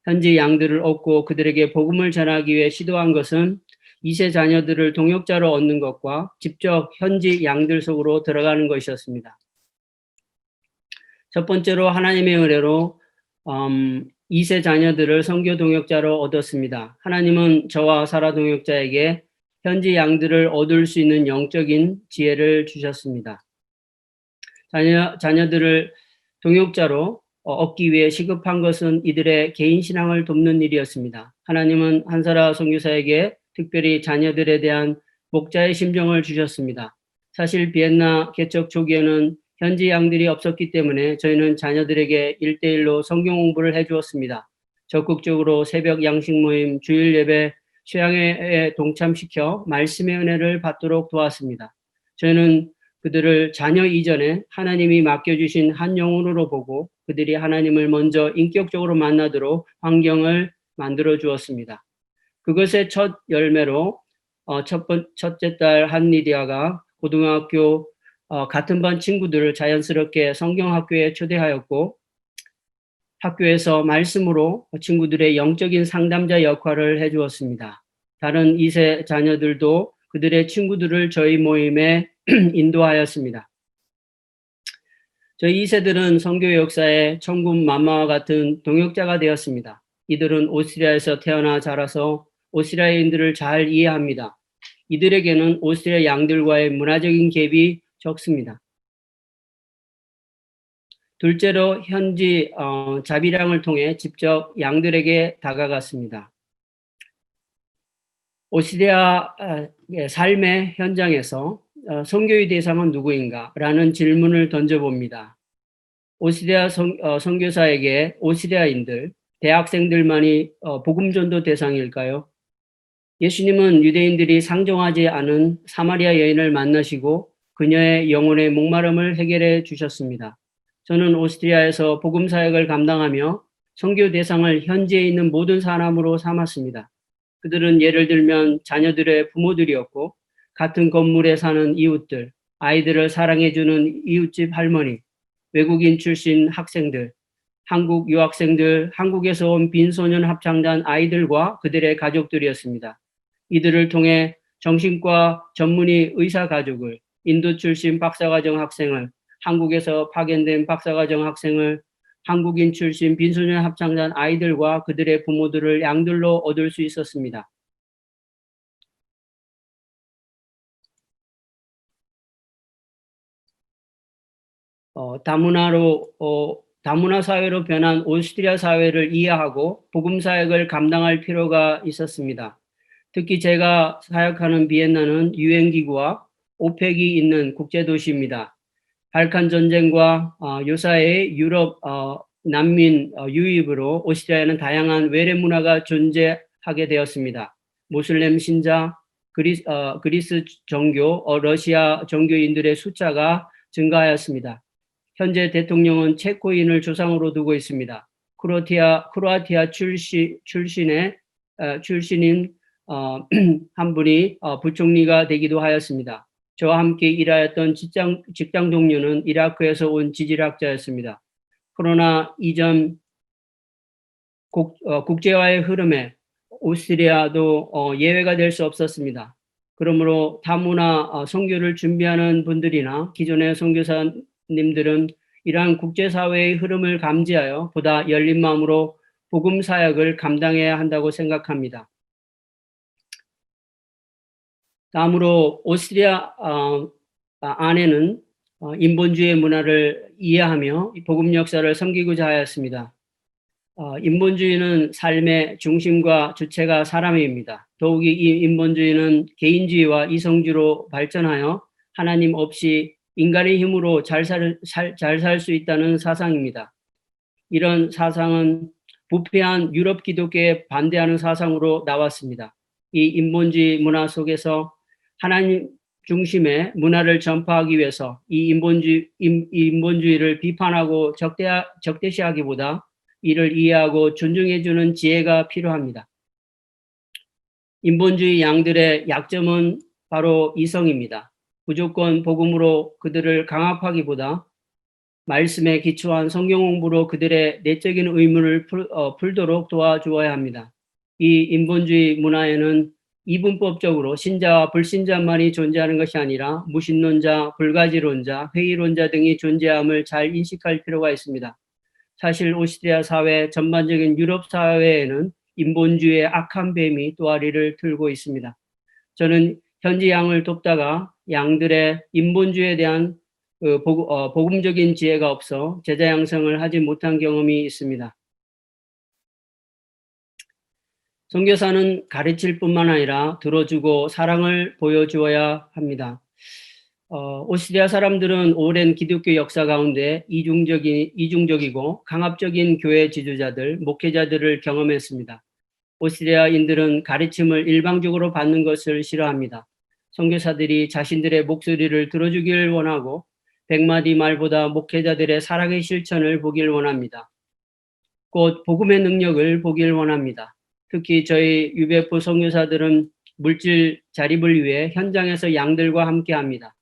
현지 양들을 얻고 그들에게 복음을 전하기 위해 시도한 것은 2세 자녀들을 동역자로 얻는 것과 직접 현지 양들 속으로 들어가는 것이었습니다. 첫 번째로 하나님의 은혜로 2세 자녀들을 선교 동역자로 얻었습니다. 하나님은 저와 사라 동역자에게 현지 양들을 얻을 수 있는 영적인 지혜를 주셨습니다. 자녀들을 동역자로 얻기 위해 시급한 것은 이들의 개인 신앙을 돕는 일이었습니다. 하나님은 한사라 선교사에게 특별히 자녀들에 대한 목자의 심정을 주셨습니다. 사실 비엔나 개척 초기에는 현지 양들이 없었기 때문에 저희는 자녀들에게 1대1로 성경 공부를 해주었습니다. 적극적으로 새벽 양식 모임, 주일 예배, 수양회에 동참시켜 말씀의 은혜를 받도록 도왔습니다. 저는 그들을 자녀 이전에 하나님이 맡겨주신 한 영혼으로 보고 그들이 하나님을 먼저 인격적으로 만나도록 환경을 만들어 주었습니다. 그것의 첫 열매로 첫째 딸 한리디아가 고등학교 같은 반 친구들을 자연스럽게 성경학교에 초대하였고 학교에서 말씀으로 친구들의 영적인 상담자 역할을 해주었습니다. 다른 2세 자녀들도 그들의 친구들을 저희 모임에 인도하였습니다. 저희 2세들은 선교 역사에 천군 만마와 같은 동역자가 되었습니다. 이들은 오스트리아에서 태어나 자라서 오스트리아인들을 잘 이해합니다. 이들에게는 오스트리아 양들과의 문화적인 갭이 적습니다. 둘째로 현지 자비랑을 통해 직접 양들에게 다가갔습니다. 오스트리아 삶의 현장에서 선교의 대상은 누구인가? 라는 질문을 던져봅니다. 오스트리아 선교사에게 오스트리아인들, 대학생들만이 복음전도 대상일까요? 예수님은 유대인들이 상종하지 않은 사마리아 여인을 만나시고 그녀의 영혼의 목마름을 해결해 주셨습니다. 저는 오스트리아에서 복음 사역을 감당하며 선교 대상을 현지에 있는 모든 사람으로 삼았습니다. 그들은 예를 들면 자녀들의 부모들이었고 같은 건물에 사는 이웃들, 아이들을 사랑해주는 이웃집 할머니, 외국인 출신 학생들, 한국 유학생들, 한국에서 온 빈소년 합창단 아이들과 그들의 가족들이었습니다. 이들을 통해 정신과 전문의 의사 가족을, 인도 출신 박사과정 학생을, 한국에서 파견된 박사과정 학생을, 한국인 출신 빈소년 합창단 아이들과 그들의 부모들을 양들로 얻을 수 있었습니다. 다문화 사회로 변한 오스트리아 사회를 이해하고 복음 사역을 감당할 필요가 있었습니다. 특히 제가 사역하는 비엔나는 유엔기구와 오펙이 있는 국제도시입니다. 발칸 전쟁과 요사의 유럽 난민 유입으로 오스트리아에는 다양한 외래 문화가 존재하게 되었습니다. 모슬렘 신자, 그리스 종교, 러시아 종교인들의 숫자가 증가하였습니다. 현재 대통령은 체코인을 조상으로 두고 있습니다. 크로아티아 출신인 한 분이 부총리가 되기도 하였습니다. 저와 함께 일하였던 직장 동료는 이라크에서 온 지질학자였습니다. 코로나 이전 국제화의 흐름에 오스트리아도 예외가 될 수 없었습니다. 그러므로 다문화 선교를 준비하는 분들이나 기존의 선교사님들은 이러한 국제사회의 흐름을 감지하여 보다 열린 마음으로 복음 사역을 감당해야 한다고 생각합니다. 다음으로 오스트리아 안에는 인본주의 문화를 이해하며 복음 역사를 섬기고자 하였습니다. 인본주의는 삶의 중심과 주체가 사람입니다. 더욱이 이 인본주의는 개인주의와 이성주의로 발전하여 하나님 없이 인간의 힘으로 잘 살 수 있다는 사상입니다. 이런 사상은 부패한 유럽 기독교에 반대하는 사상으로 나왔습니다. 이 인본주의 문화 속에서 하나님 중심의 문화를 전파하기 위해서 이 인본주의를 비판하고 적대시하기보다 이를 이해하고 존중해주는 지혜가 필요합니다. 인본주의 양들의 약점은 바로 이성입니다. 무조건 복음으로 그들을 강압하기보다 말씀에 기초한 성경 공부로 그들의 내적인 의문을 풀도록 도와주어야 합니다. 이 인본주의 문화에는 이분법적으로 신자와 불신자만이 존재하는 것이 아니라 무신론자, 불가지론자, 회의론자 등이 존재함을 잘 인식할 필요가 있습니다. 사실 오스트리아 사회, 전반적인 유럽 사회에는 인본주의의 악한 뱀이 또아리를 틀고 있습니다. 저는 현지 양을 돕다가 양들의 인본주의에 대한 복음적인 지혜가 없어 제자 양성을 하지 못한 경험이 있습니다. 선교사는 가르칠 뿐만 아니라 들어주고 사랑을 보여주어야 합니다. 오스트리아 사람들은 오랜 기독교 역사 가운데 이중적이고 강압적인 교회 지도자들, 목회자들을 경험했습니다. 오스트리아인들은 가르침을 일방적으로 받는 것을 싫어합니다. 선교사들이 자신들의 목소리를 들어주길 원하고 100마디 말보다 목회자들의 사랑의 실천을 보길 원합니다. 곧 복음의 능력을 보길 원합니다. 특히 저희 UBF 선교사들은 물질 자립을 위해 현장에서 양들과 함께합니다.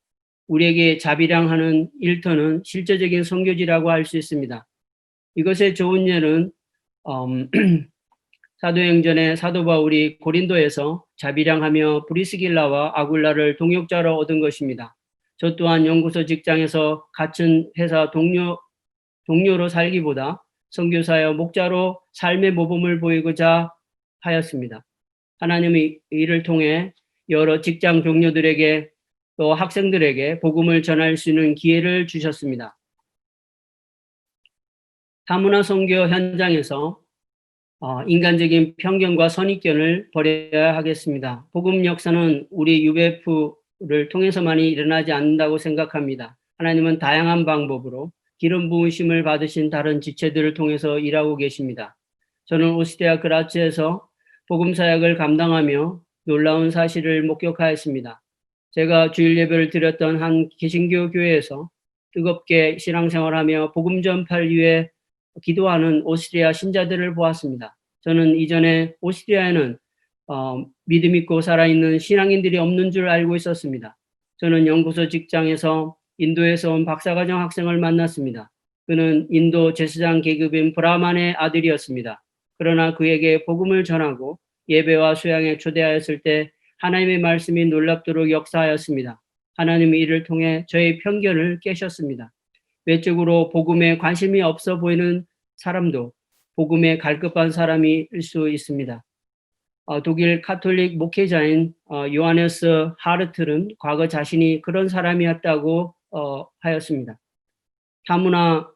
우리에게 자비량하는 일터는 실제적인 선교지라고 할 수 있습니다. 이것의 좋은 예는 사도행전의 사도 바울이 고린도에서 자비량하며 브리스길라와 아굴라를 동역자로 얻은 것입니다. 저 또한 연구소 직장에서 같은 회사 동료로 살기보다 선교사여 목자로 삶의 모범을 보이고자 하였습니다. 하나님의 이를 통해 여러 직장 동료들에게 또 학생들에게 복음을 전할 수 있는 기회를 주셨습니다. 다문화 선교 현장에서 인간적인 편견과 선입견을 버려야 하겠습니다. 복음 역사는 우리 UBF를 통해서만이 일어나지 않는다고 생각합니다. 하나님은 다양한 방법으로 기름 부으심을 받으신 다른 지체들을 통해서 일하고 계십니다. 저는 오스트리아 그라츠에서 복음 사역을 감당하며 놀라운 사실을 목격하였습니다. 제가 주일 예배를 드렸던 한 개신교 교회에서 뜨겁게 신앙생활하며 복음 전파를 위해 기도하는 오스트리아 신자들을 보았습니다. 저는 이전에 오스트리아에는 믿음 있고 살아있는 신앙인들이 없는 줄 알고 있었습니다. 저는 연구소 직장에서 인도에서 온 박사과정 학생을 만났습니다. 그는 인도 제사장 계급인 브라만의 아들이었습니다. 그러나 그에게 복음을 전하고 예배와 수양에 초대하였을 때 하나님의 말씀이 놀랍도록 역사하였습니다. 하나님이 이를 통해 저의 편견을 깨셨습니다. 외적으로 복음에 관심이 없어 보이는 사람도 복음에 갈급한 사람일 수 있습니다. 독일 카톨릭 목회자인 요하네스 하르트는 과거 자신이 그런 사람이었다고 하였습니다. 다문화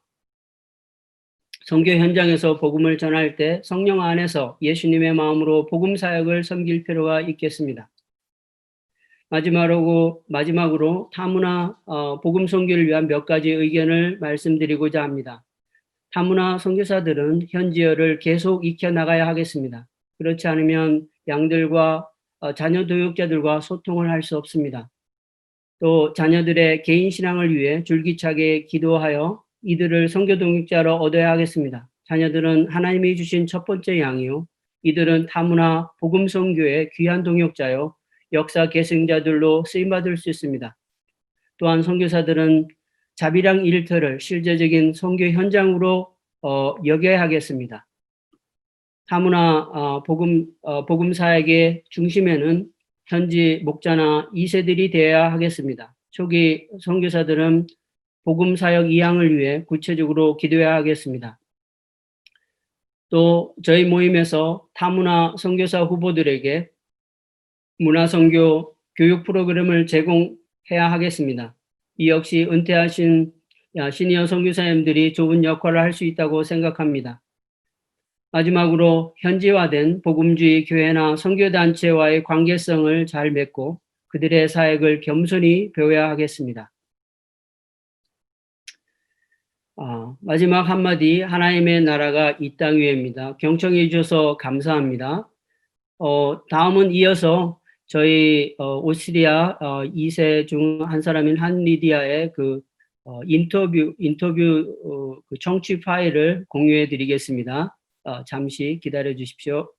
선교 현장에서 복음을 전할 때 성령 안에서 예수님의 마음으로 복음 사역을 섬길 필요가 있겠습니다. 마지막으로 다문화 복음 선교를 위한 몇 가지 의견을 말씀드리고자 합니다. 다문화 선교사들은 현지어를 계속 익혀 나가야 하겠습니다. 그렇지 않으면 양들과 자녀 교육자들과 소통을 할 수 없습니다. 또 자녀들의 개인 신앙을 위해 줄기차게 기도하여 이들을 선교 동역자로 얻어야 하겠습니다. 자녀들은 하나님이 주신 첫 번째 양이요. 이들은 다문화 복음 선교의 귀한 동역자요. 역사 계승자들로 쓰임받을 수 있습니다. 또한 선교사들은 자비랑 일터를 실제적인 선교 현장으로 여겨야 하겠습니다. 다문화 복음 사역의 중심에는 현지 목자나 2세들이 되어야 하겠습니다. 초기 선교사들은 복음 사역 이양을 위해 구체적으로 기도해야 하겠습니다. 또 저희 모임에서 다문화 선교사 후보들에게 문화 선교 교육 프로그램을 제공해야 하겠습니다. 이 역시 은퇴하신 시니어 선교사님들이 좋은 역할을 할 수 있다고 생각합니다. 마지막으로 현지화된 복음주의 교회나 선교단체와의 관계성을 잘 맺고 그들의 사역을 겸손히 배워야 하겠습니다. 마지막 한마디, 하나님의 나라가 이 땅 위에입니다. 경청해 주셔서 감사합니다. 다음은 이어서 저희 오스트리아 2세 중 한 사람인 한리디아의 그 인터뷰 그 청취 파일을 공유해 드리겠습니다. 잠시 기다려 주십시오.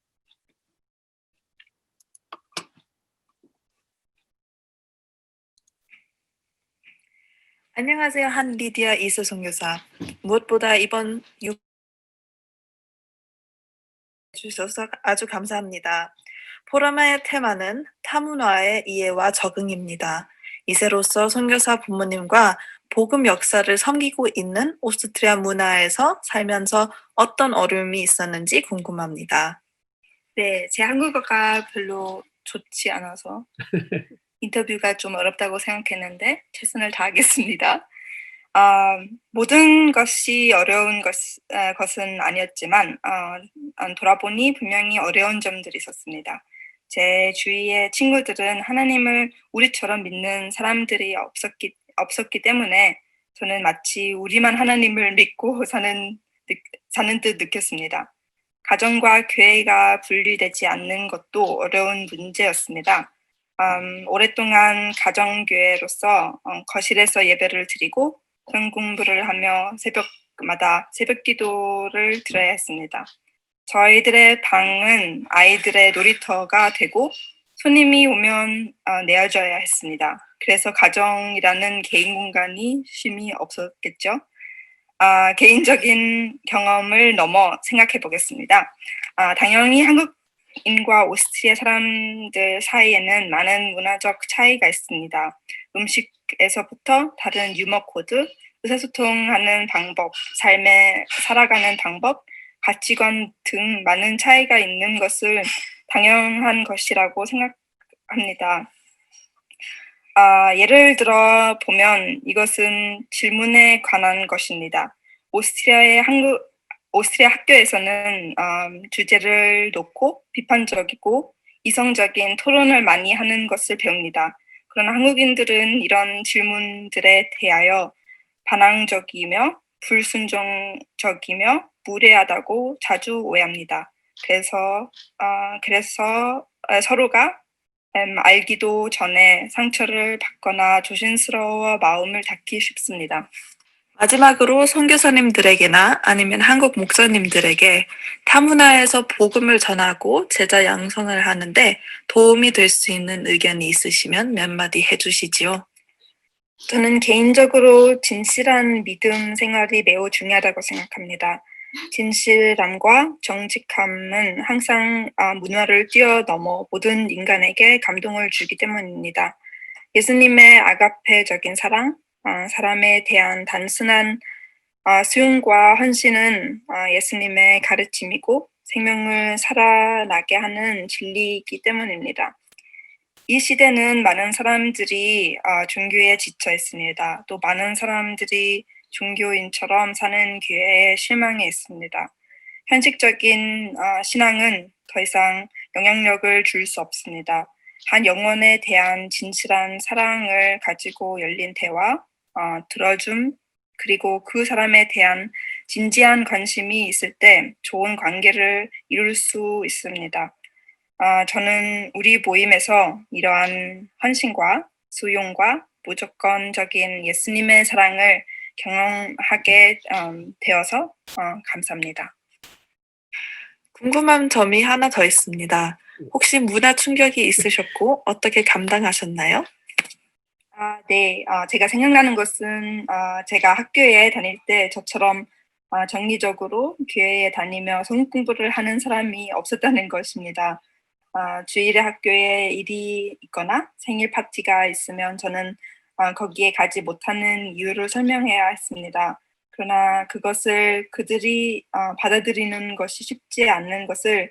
안녕하세요. 한리디아 이세 선교사. 무엇보다 이번 주셔서 아주 감사합니다. 포럼의 테마는 타문화의 이해와 적응입니다. 이세로서 선교사 부모님과 복음 역사를 섬기고 있는 오스트리아 문화에서 살면서 어떤 어려움이 있었는지 궁금합니다. 네, 제 한국어가 별로 좋지 않아서 인터뷰가 좀 어렵다고 생각했는데 최선을 다하겠습니다. 모든 것이 어려운 것은 아니었지만 돌아보니 분명히 어려운 점들이 있었습니다. 제 주위의 친구들은 하나님을 우리처럼 믿는 사람들이 없었기 때문에 저는 마치 우리만 하나님을 믿고 사는 듯 느꼈습니다. 가정과 교회가 분리되지 않는 것도 어려운 문제였습니다. 오랫동안 가정교회로서 거실에서 예배를 드리고 성 공부를 하며 새벽마다 새벽 기도를 드려야 했습니다. 저희들의 방은 아이들의 놀이터가 되고 손님이 오면 내어줘야 했습니다. 그래서 가정이라는 개인 공간이 쉼이 없었겠죠. 개인적인 경험을 넘어 생각해 보겠습니다. 당연히 한국인과 오스트리아 사람들 사이에는 많은 문화적 차이가 있습니다. 음식에서부터 다른 유머 코드, 의사소통하는 방법, 삶에 살아가는 방법, 가치관 등 많은 차이가 있는 것을 당연한 것이라고 생각합니다. 예를 들어 보면 이것은 질문에 관한 것입니다. 오스트리아 학교에서는 주제를 놓고 비판적이고 이성적인 토론을 많이 하는 것을 배웁니다. 그러나 한국인들은 이런 질문들에 대하여 반항적이며 불순종적이며 무례하다고 자주 오해합니다. 그래서 서로가 알기도 전에 상처를 받거나 조심스러워 마음을 닫기 쉽습니다. 마지막으로 선교사님들에게나 아니면 한국 목사님들에게 타문화에서 복음을 전하고 제자 양성을 하는데 도움이 될 수 있는 의견이 있으시면 몇 마디 해주시지요. 저는 개인적으로 진실한 믿음 생활이 매우 중요하다고 생각합니다. 진실함과 정직함은 항상 문화를 뛰어넘어 모든 인간에게 감동을 주기 때문입니다. 예수님의 아가페적인 사랑, 사람에 대한 단순한 수용과 헌신은 예수님의 가르침이고 생명을 살아나게 하는 진리이기 때문입니다. 이 시대는 많은 사람들이 종교에 지쳐 있습니다. 또 많은 사람들이 종교인처럼 사는 교회에 실망해 있습니다. 현실적인 신앙은 더 이상 영향력을 줄 수 없습니다. 한 영혼에 대한 진실한 사랑을 가지고 열린 대화, 들어줌, 그리고 그 사람에 대한 진지한 관심이 있을 때 좋은 관계를 이룰 수 있습니다. 저는 우리 모임에서 이러한 헌신과 수용과 무조건적인 예수님의 사랑을 경험하게 되어서 감사합니다. 궁금한 점이 하나 더 있습니다. 혹시 문화 충격이 있으셨고 어떻게 감당하셨나요? 네. 제가 생각나는 것은 제가 학교에 다닐 때 저처럼 정기적으로 교회에 다니며 성경 공부를 하는 사람이 없었다는 것입니다. 주일에 학교에 일이 있거나 생일 파티가 있으면 저는 거기에 가지 못하는 이유를 설명해야 했습니다. 그러나 그것을 그들이 받아들이는 것이 쉽지 않는 것을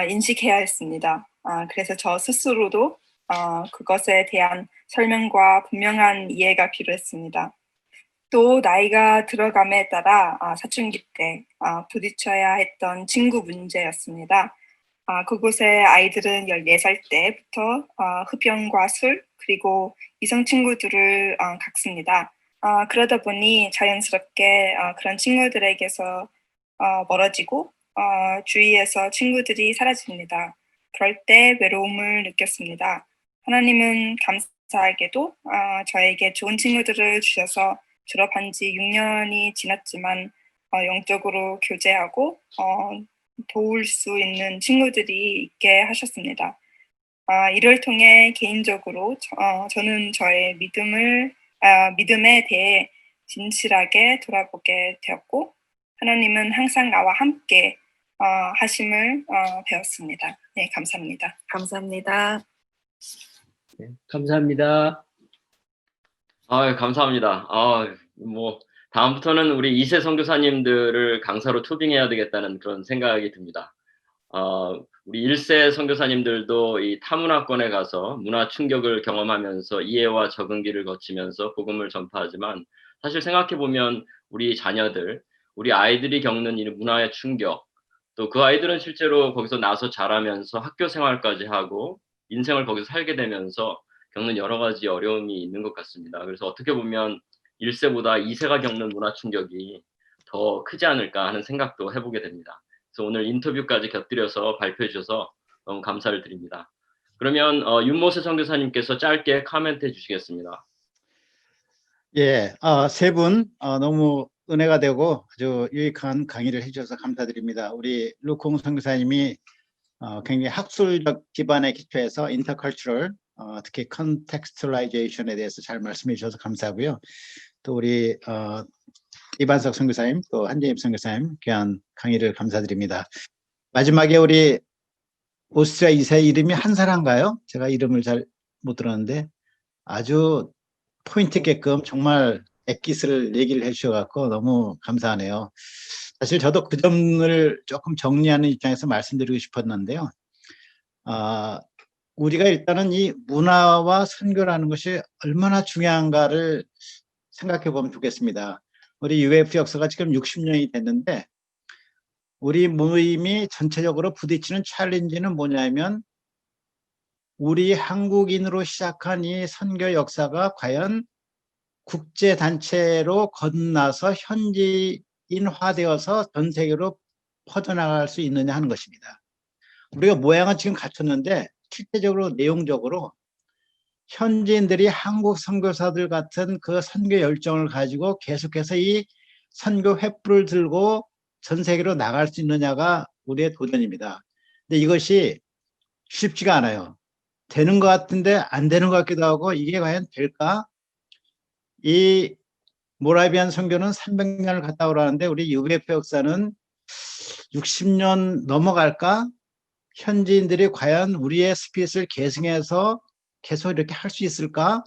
인식해야 했습니다. 그래서 저 스스로도 그것에 대한 설명과 분명한 이해가 필요했습니다. 또 나이가 들어감에 따라 사춘기 때 부딪혀야 했던 친구 문제였습니다. 그곳의 아이들은 14살 때부터 흡연과 술, 그리고 이성 친구들을 갖습니다. 그러다 보니 자연스럽게 그런 친구들에게서 멀어지고 주위에서 친구들이 사라집니다. 그럴 때 외로움을 느꼈습니다. 하나님은 감사하게도 저에게 좋은 친구들을 주셔서 졸업한 지 6년이 지났지만 영적으로 교제하고 도울 수 있는 친구들이 있게 하셨습니다. 이를 통해 개인적으로 저는 저의 믿음에 대해 진실하게 돌아보게 되었고 하나님은 항상 나와 함께 하심을 배웠습니다. 네, 감사합니다. 감사합니다. 네, 감사합니다. 감사합니다. 다음부터는 우리 2세 선교사님들을 강사로 투빙해야 되겠다는 그런 생각이 듭니다. 우리 1세 선교사님들도 이 타문화권에 가서 문화 충격을 경험하면서 이해와 적응기를 거치면서 복음을 전파하지만 사실 생각해 보면 우리 자녀들, 우리 아이들이 겪는 이 문화의 충격, 또 그 아이들은 실제로 거기서 나서 자라면서 학교 생활까지 하고 인생을 거기서 살게 되면서 겪는 여러 가지 어려움이 있는 것 같습니다. 그래서 어떻게 보면 1세보다 2세가 겪는 문화 충격이 더 크지 않을까 하는 생각도 해보게 됩니다. 그래서 오늘 인터뷰까지 곁들여서 발표해 주셔서 너무 감사를 드립니다. 그러면 윤모세 선교사님께서 짧게 코멘트해 주시겠습니다. 예, 세 분 너무 은혜가 되고 아주 유익한 강의를 해주셔서 감사드립니다. 우리 루콩 선교사님이 굉장히 학술적 기반의 기초에서 인터컬처럴, 특히 컨텍스트라이제이션에 대해서 잘 말씀해 주셔서 감사하고요. 또 우리 이반석 선교사님, 또 한재임 선교사님 귀한 강의를 감사드립니다. 마지막에 우리 오스트리아 2세 이름이 한사라인가요? 제가 이름을 잘 못 들었는데 아주 포인트 있게끔 정말 엑기스를 얘기를 해주셔서 너무 감사하네요. 사실 저도 그 점을 조금 정리하는 입장에서 말씀드리고 싶었는데요. 우리가 일단은 이 문화와 선교라는 것이 얼마나 중요한가를 생각해 보면 좋겠습니다. 우리 UF 역사가 지금 60년이 됐는데 우리 모임이 전체적으로 부딪히는 챌린지는 뭐냐면 우리 한국인으로 시작한 이 선교 역사가 과연 국제단체로 건너서 현지인화되어서 전 세계로 퍼져나갈 수 있느냐 하는 것입니다. 우리가 모양은 지금 갖췄는데 실제적으로 내용적으로 현지인들이 한국 선교사들 같은 그 선교 열정을 가지고 계속해서 이 선교 횃불을 들고 전 세계로 나갈 수 있느냐가 우리의 도전입니다. 근데 이것이 쉽지가 않아요. 되는 것 같은데 안 되는 것 같기도 하고 이게 과연 될까? 이 모라비안 선교는 300년을 갔다 오라는데 우리 UBF 역사는 60년 넘어갈까? 현지인들이 과연 우리의 스피릿을 계승해서 계속 이렇게 할 수 있을까?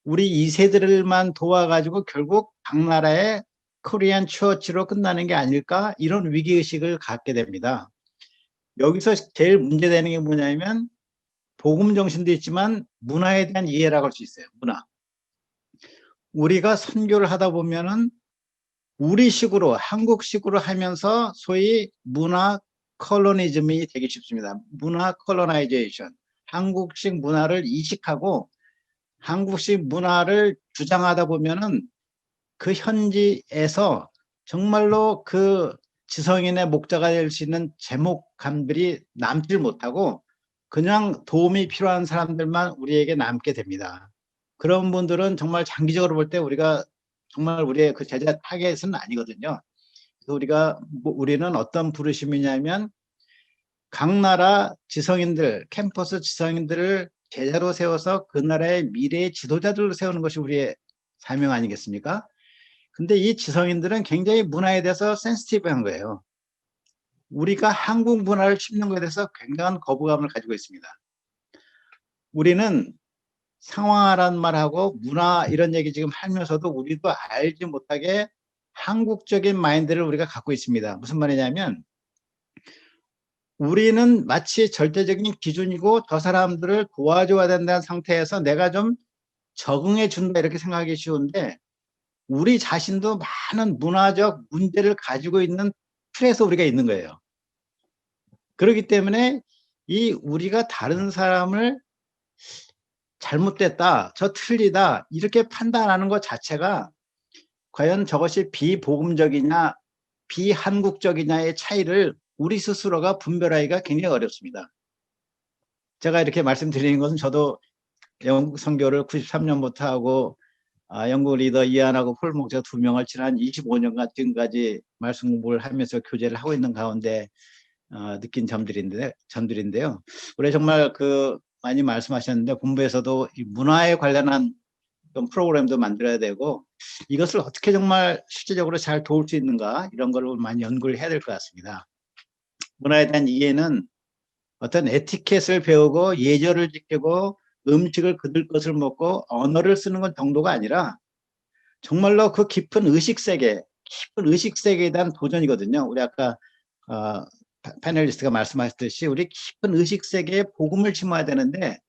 우리 2세들만 도와가지고 결국 각 나라의 코리안 처치로 끝나는 게 아닐까? 이런 위기의식을 갖게 됩니다. 여기서 제일 문제되는 게 뭐냐면 복음 정신도 있지만 문화에 대한 이해라고 할 수 있어요. 문화. 우리가 선교를 하다 보면은 우리식으로 한국식으로 하면서 소위 문화 컬러니즘이 되기 쉽습니다. 문화 컬러나이제이션. 한국식 문화를 이식하고 한국식 문화를 주장하다 보면은 그 현지에서 정말로 그 지성인의 목자가 될 수 있는 제목감들이 남질 못하고 그냥 도움이 필요한 사람들만 우리에게 남게 됩니다. 그런 분들은 정말 장기적으로 볼 때 우리가 정말 우리의 그 제자 타겟은 아니거든요. 그래서 우리는 어떤 부르심이냐면 각 나라 지성인들, 캠퍼스 지성인들을 제자로 세워서 그 나라의 미래의 지도자들로 세우는 것이 우리의 사명 아니겠습니까? 근데 이 지성인들은 굉장히 문화에 대해서 센시티브한 거예요. 우리가 한국 문화를 씹는 것에 대해서 굉장한 거부감을 가지고 있습니다. 우리는 상황하라는 말하고 문화 이런 얘기 지금 하면서도 우리도 알지 못하게 한국적인 마인드를 우리가 갖고 있습니다. 무슨 말이냐면 우리는 마치 절대적인 기준이고 저 사람들을 도와줘야 된다는 상태에서 내가 좀 적응해 준다 이렇게 생각하기 쉬운데 우리 자신도 많은 문화적 문제를 가지고 있는 틀에서 우리가 있는 거예요. 그렇기 때문에 이 우리가 다른 사람을 잘못됐다, 저 틀리다 이렇게 판단하는 것 자체가 과연 저것이 비복음적이냐 비한국적이냐의 차이를 우리 스스로가 분별하기가 굉장히 어렵습니다. 제가 이렇게 말씀드리는 것은 저도 영국 선교를 93년부터 하고 영국 리더 이안하고 폴 목사 2명을 지난 25년간 지금까지 말씀 공부를 하면서 교제를 하고 있는 가운데 느낀 점들인데요. 우리 정말 많이 말씀하셨는데 본부에서도 이 문화에 관련한 프로그램도 만들어야 되고 이것을 어떻게 정말 실제적으로 잘 도울 수 있는가 이런 걸 많이 연구를 해야 될 것 같습니다. 문화에 대한 이해는 어떤 에티켓을 배우고 예절을 지키고 음식을 그들 것을 먹고 언어를 쓰는 건 정도가 아니라 정말로 그 깊은 의식세계에 대한 도전이거든요. 우리 아까 패널리스트가 말씀하셨듯이 우리 깊은 의식세계에 복음을 심어야 되는데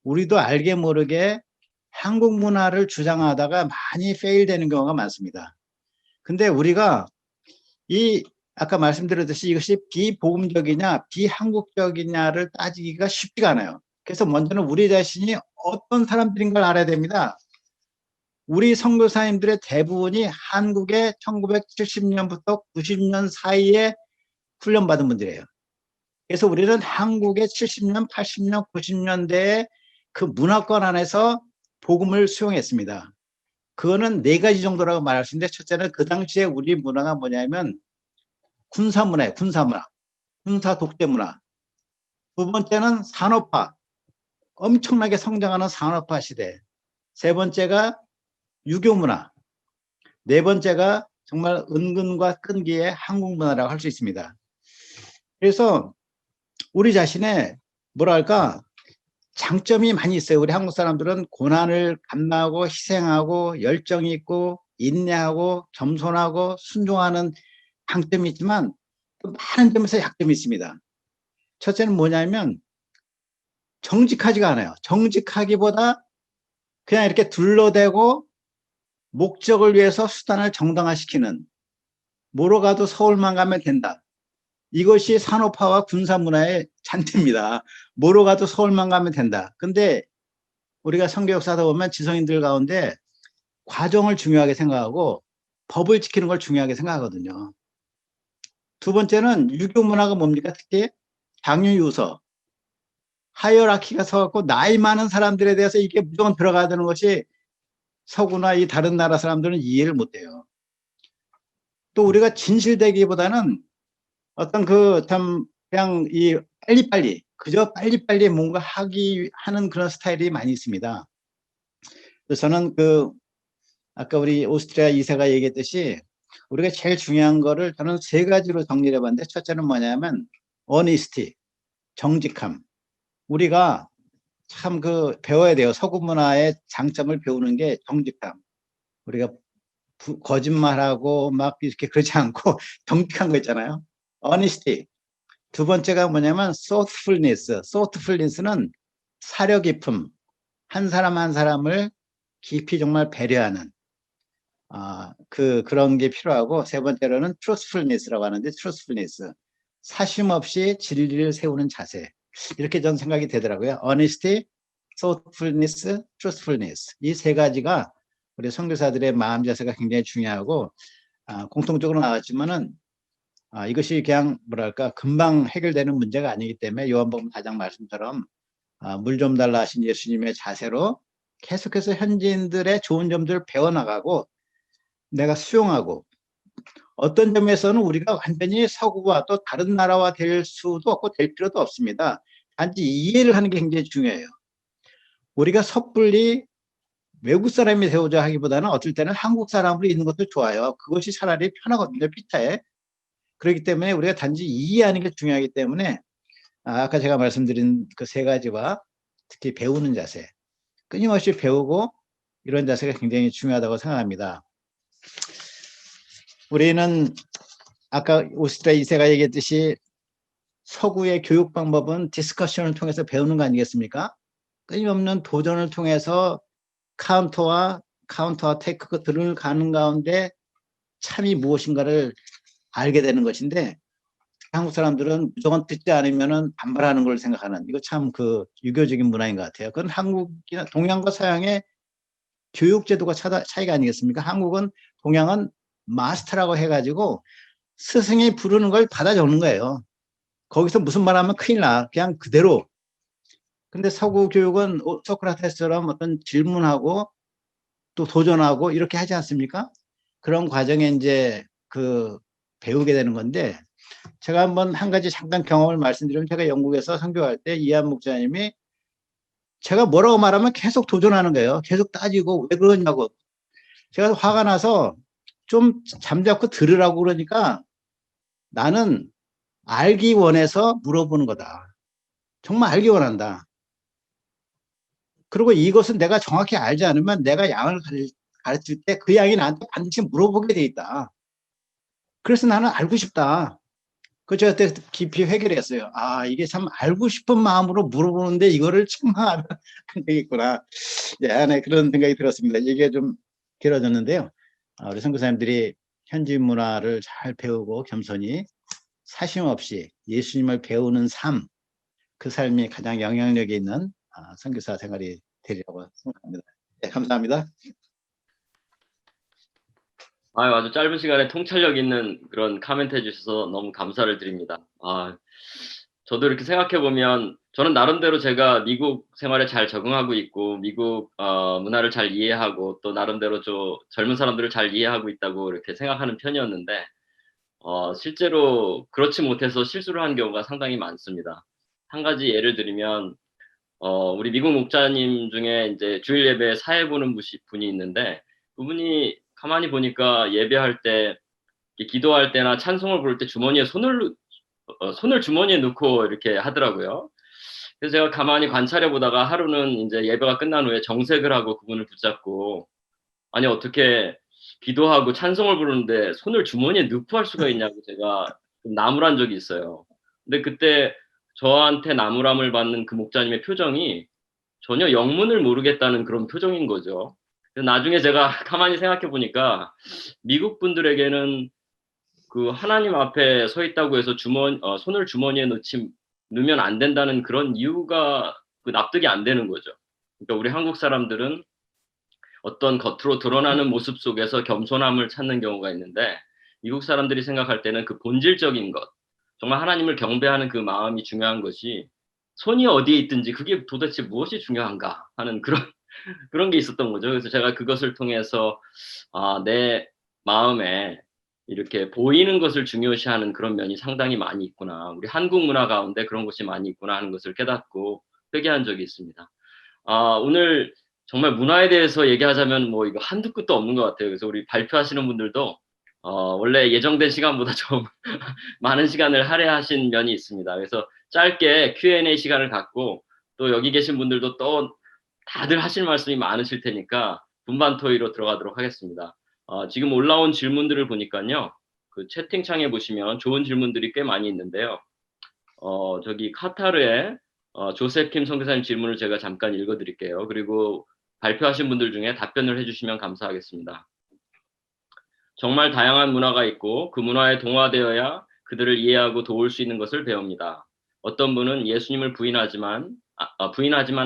우리도 알게 모르게 한국 문화를 주장하다가 많이 페일되는 경우가 많습니다. 근데 우리가 이 아까 말씀드렸듯이 이것이 비복음적이냐 비한국적이냐를 따지기가 쉽지가 않아요. 그래서 먼저는 우리 자신이 어떤 사람들인 걸 알아야 됩니다. 우리 선교사님들의 대부분이 한국에 1970년부터 90년 사이에 훈련받은 분들이에요. 그래서 우리는 한국의 70년, 80년, 90년대의 그 문화권 안에서 복음을 수용했습니다. 그거는 4가지 정도라고 말할 수 있는데, 첫째는 그 당시에 우리 문화가 뭐냐면 군사문화예요. 군사문화, 군사 독재 문화. 두 번째는 산업화, 엄청나게 성장하는 산업화 시대. 세 번째가 유교 문화. 네 번째가 정말 은근과 끈기의 한국 문화라고 할 수 있습니다. 그래서 우리 자신의 뭐랄까 장점이 많이 있어요. 우리 한국 사람들은 고난을 감당하고 희생하고 열정이 있고 인내하고 겸손하고 순종하는 장점이 있지만 또 많은 점에서 약점이 있습니다. 첫째는 뭐냐면 정직하지가 않아요. 정직하기보다 그냥 이렇게 둘러대고 목적을 위해서 수단을 정당화시키는, 뭐로 가도 서울만 가면 된다. 이것이 산업화와 군사문화의 잔재입니다. 뭐로 가도 서울만 가면 된다. 근데 우리가 선교 역사다 보면 지성인들 가운데 과정을 중요하게 생각하고 법을 지키는 걸 중요하게 생각하거든요. 두 번째는 유교 문화가 뭡니까? 특히 장유유서, 하이어라키가 서갖고 나이 많은 사람들에 대해서 이게 무조건 들어가야 되는 것이 서구나 이 다른 나라 사람들은 이해를 못해요. 또 우리가 진실되기보다는 어떤 그냥 이 빨리빨리, 그저 빨리빨리 뭔가 하는 그런 스타일이 많이 있습니다. 그래서 저는 아까 우리 오스트리아 이사가 얘기했듯이 우리가 제일 중요한 거를 저는 3가지로 정리를 해봤는데, 첫째는 뭐냐면 honesty, 정직함. 우리가 참 배워야 돼요. 서구 문화의 장점을 배우는 게 정직함. 우리가 거짓말하고 막 이렇게 그러지 않고 정직한 거 있잖아요. honesty. 두 번째가 뭐냐면 thoughtfulness. thoughtfulness는 사려 깊음. 한 사람 한 사람을 깊이 정말 배려하는 그런 게 필요하고, 세 번째로는 truthfulness라고 하는데, truthfulness. 사심 없이 진리를 세우는 자세. 이렇게 전 생각이 되더라고요. honesty, thoughtfulness, truthfulness. 이 3가지가 우리 선교사들의 마음 자세가 굉장히 중요하고, 공통적으로 나왔지만은 이것이 그냥 뭐랄까 금방 해결되는 문제가 아니기 때문에 요한복음 4장 말씀처럼 물 좀 달라 하신 예수님의 자세로 계속해서 현지인들의 좋은 점들을 배워나가고 내가 수용하고, 어떤 점에서는 우리가 완전히 서구와 또 다른 나라와 될 수도 없고 될 필요도 없습니다. 단지 이해를 하는 게 굉장히 중요해요. 우리가 섣불리 외국 사람이 되고자 하기보다는 어떨 때는 한국 사람으로 있는 것도 좋아요. 그것이 차라리 편하거든요, 피타에. 그렇기 때문에 우리가 단지 이해하는 게 중요하기 때문에 아까 제가 말씀드린 그 3가지와 특히 배우는 자세, 끊임없이 배우고 이런 자세가 굉장히 중요하다고 생각합니다. 우리는 아까 오스트리아 이세가 얘기했듯이 서구의 교육 방법은 디스커션을 통해서 배우는 거 아니겠습니까? 끊임없는 도전을 통해서 카운터 어태크들을 가는 가운데 참이 무엇인가를 알게 되는 것인데, 한국 사람들은 무조건 듣지 않으면 반발하는 걸 생각하는, 이거 참 유교적인 문화인 것 같아요. 그건 한국이나 동양과 서양의 교육 제도가 차이가 아니겠습니까? 한국은 동양은 마스터라고 해가지고 스승이 부르는 걸 받아 적는 거예요. 거기서 무슨 말 하면 큰일 나. 그냥 그대로. 근데 서구 교육은 소크라테스처럼 어떤 질문하고 또 도전하고 이렇게 하지 않습니까? 그런 과정에 이제 배우게 되는 건데, 제가 한 가지 잠깐 경험을 말씀드리면, 제가 영국에서 선교할 때 이한 목사님이 제가 뭐라고 말하면 계속 도전하는 거예요. 계속 따지고 왜 그러냐고. 제가 화가 나서 좀 잠자코 들으라고 그러니까, 나는 알기 원해서 물어보는 거다. 정말 알기 원한다. 그리고 이것은 내가 정확히 알지 않으면 내가 양을 가르칠 때 그 양이 나한테 반드시 물어보게 돼 있다. 그래서 나는 알고 싶다. 제가 그때 깊이 회개했어요. 이게 참 알고 싶은 마음으로 물어보는데 이거를 책망하면 안 되겠구나. 네, 그런 생각이 들었습니다. 이게 좀 길어졌는데요. 우리 선교사님들이 현지 문화를 잘 배우고 겸손히 사심 없이 예수님을 배우는 삶, 그 삶이 가장 영향력이 있는 선교사 생활이 되리라고 생각합니다. 네, 감사합니다. 아주 짧은 시간에 통찰력 있는 그런 코멘트 해주셔서 너무 감사를 드립니다. 저도 이렇게 생각해 보면 저는 나름대로 제가 미국 생활에 잘 적응하고 있고 미국 문화를 잘 이해하고 또 나름대로 젊은 사람들을 잘 이해하고 있다고 이렇게 생각하는 편이었는데 실제로 그렇지 못해서 실수를 한 경우가 상당히 많습니다. 한 가지 예를 들면 우리 미국 목자님 중에 이제 주일 예배에 사회 보는 분이 있는데 그분이 가만히 보니까 예배할 때 기도할 때나 찬송을 부를 때 주머니에 손을 주머니에 넣고 이렇게 하더라고요. 그래서 제가 가만히 관찰해 보다가 하루는 이제 예배가 끝난 후에 정색을 하고 그분을 붙잡고 아니 어떻게 기도하고 찬송을 부르는데 손을 주머니에 넣고 할 수가 있냐고 제가 좀 나무란 적이 있어요. 근데 그때 저한테 나무람을 받는 그 목자님의 표정이 전혀 영문을 모르겠다는 그런 표정인 거죠. 그래서 나중에 제가 가만히 생각해 보니까 미국 분들에게는 그 하나님 앞에 서 있다고 해서 손을 주머니에 넣으면 안 된다는 그런 이유가 납득이 안 되는 거죠. 그러니까 우리 한국 사람들은 어떤 겉으로 드러나는 모습 속에서 겸손함을 찾는 경우가 있는데 미국 사람들이 생각할 때는 그 본질적인 것, 정말 하나님을 경배하는 그 마음이 중요한 것이 손이 어디에 있든지 그게 도대체 무엇이 중요한가 하는 그런 게 있었던 거죠. 그래서 제가 그것을 통해서 내 마음에 이렇게 보이는 것을 중요시하는 그런 면이 상당히 많이 있구나. 우리 한국 문화 가운데 그런 것이 많이 있구나 하는 것을 깨닫고 회개한 적이 있습니다. 오늘 정말 문화에 대해서 얘기하자면 뭐 이거 한두 끝도 없는 것 같아요. 그래서 우리 발표하시는 분들도 원래 예정된 시간보다 좀 많은 시간을 할애하신 면이 있습니다. 그래서 짧게 Q&A 시간을 갖고 또 여기 계신 분들도 또 다들 하실 말씀이 많으실 테니까 분반 토의로 들어가도록 하겠습니다. 지금 올라온 질문들을 보니까요. 그 채팅창에 보시면 좋은 질문들이 꽤 많이 있는데요. 저기 카타르의 조셉킴 선교사님 질문을 제가 잠깐 읽어드릴게요. 그리고 발표하신 분들 중에 답변을 해주시면 감사하겠습니다. 정말 다양한 문화가 있고 그 문화에 동화되어야 그들을 이해하고 도울 수 있는 것을 배웁니다. 어떤 분은 예수님을 부인하지만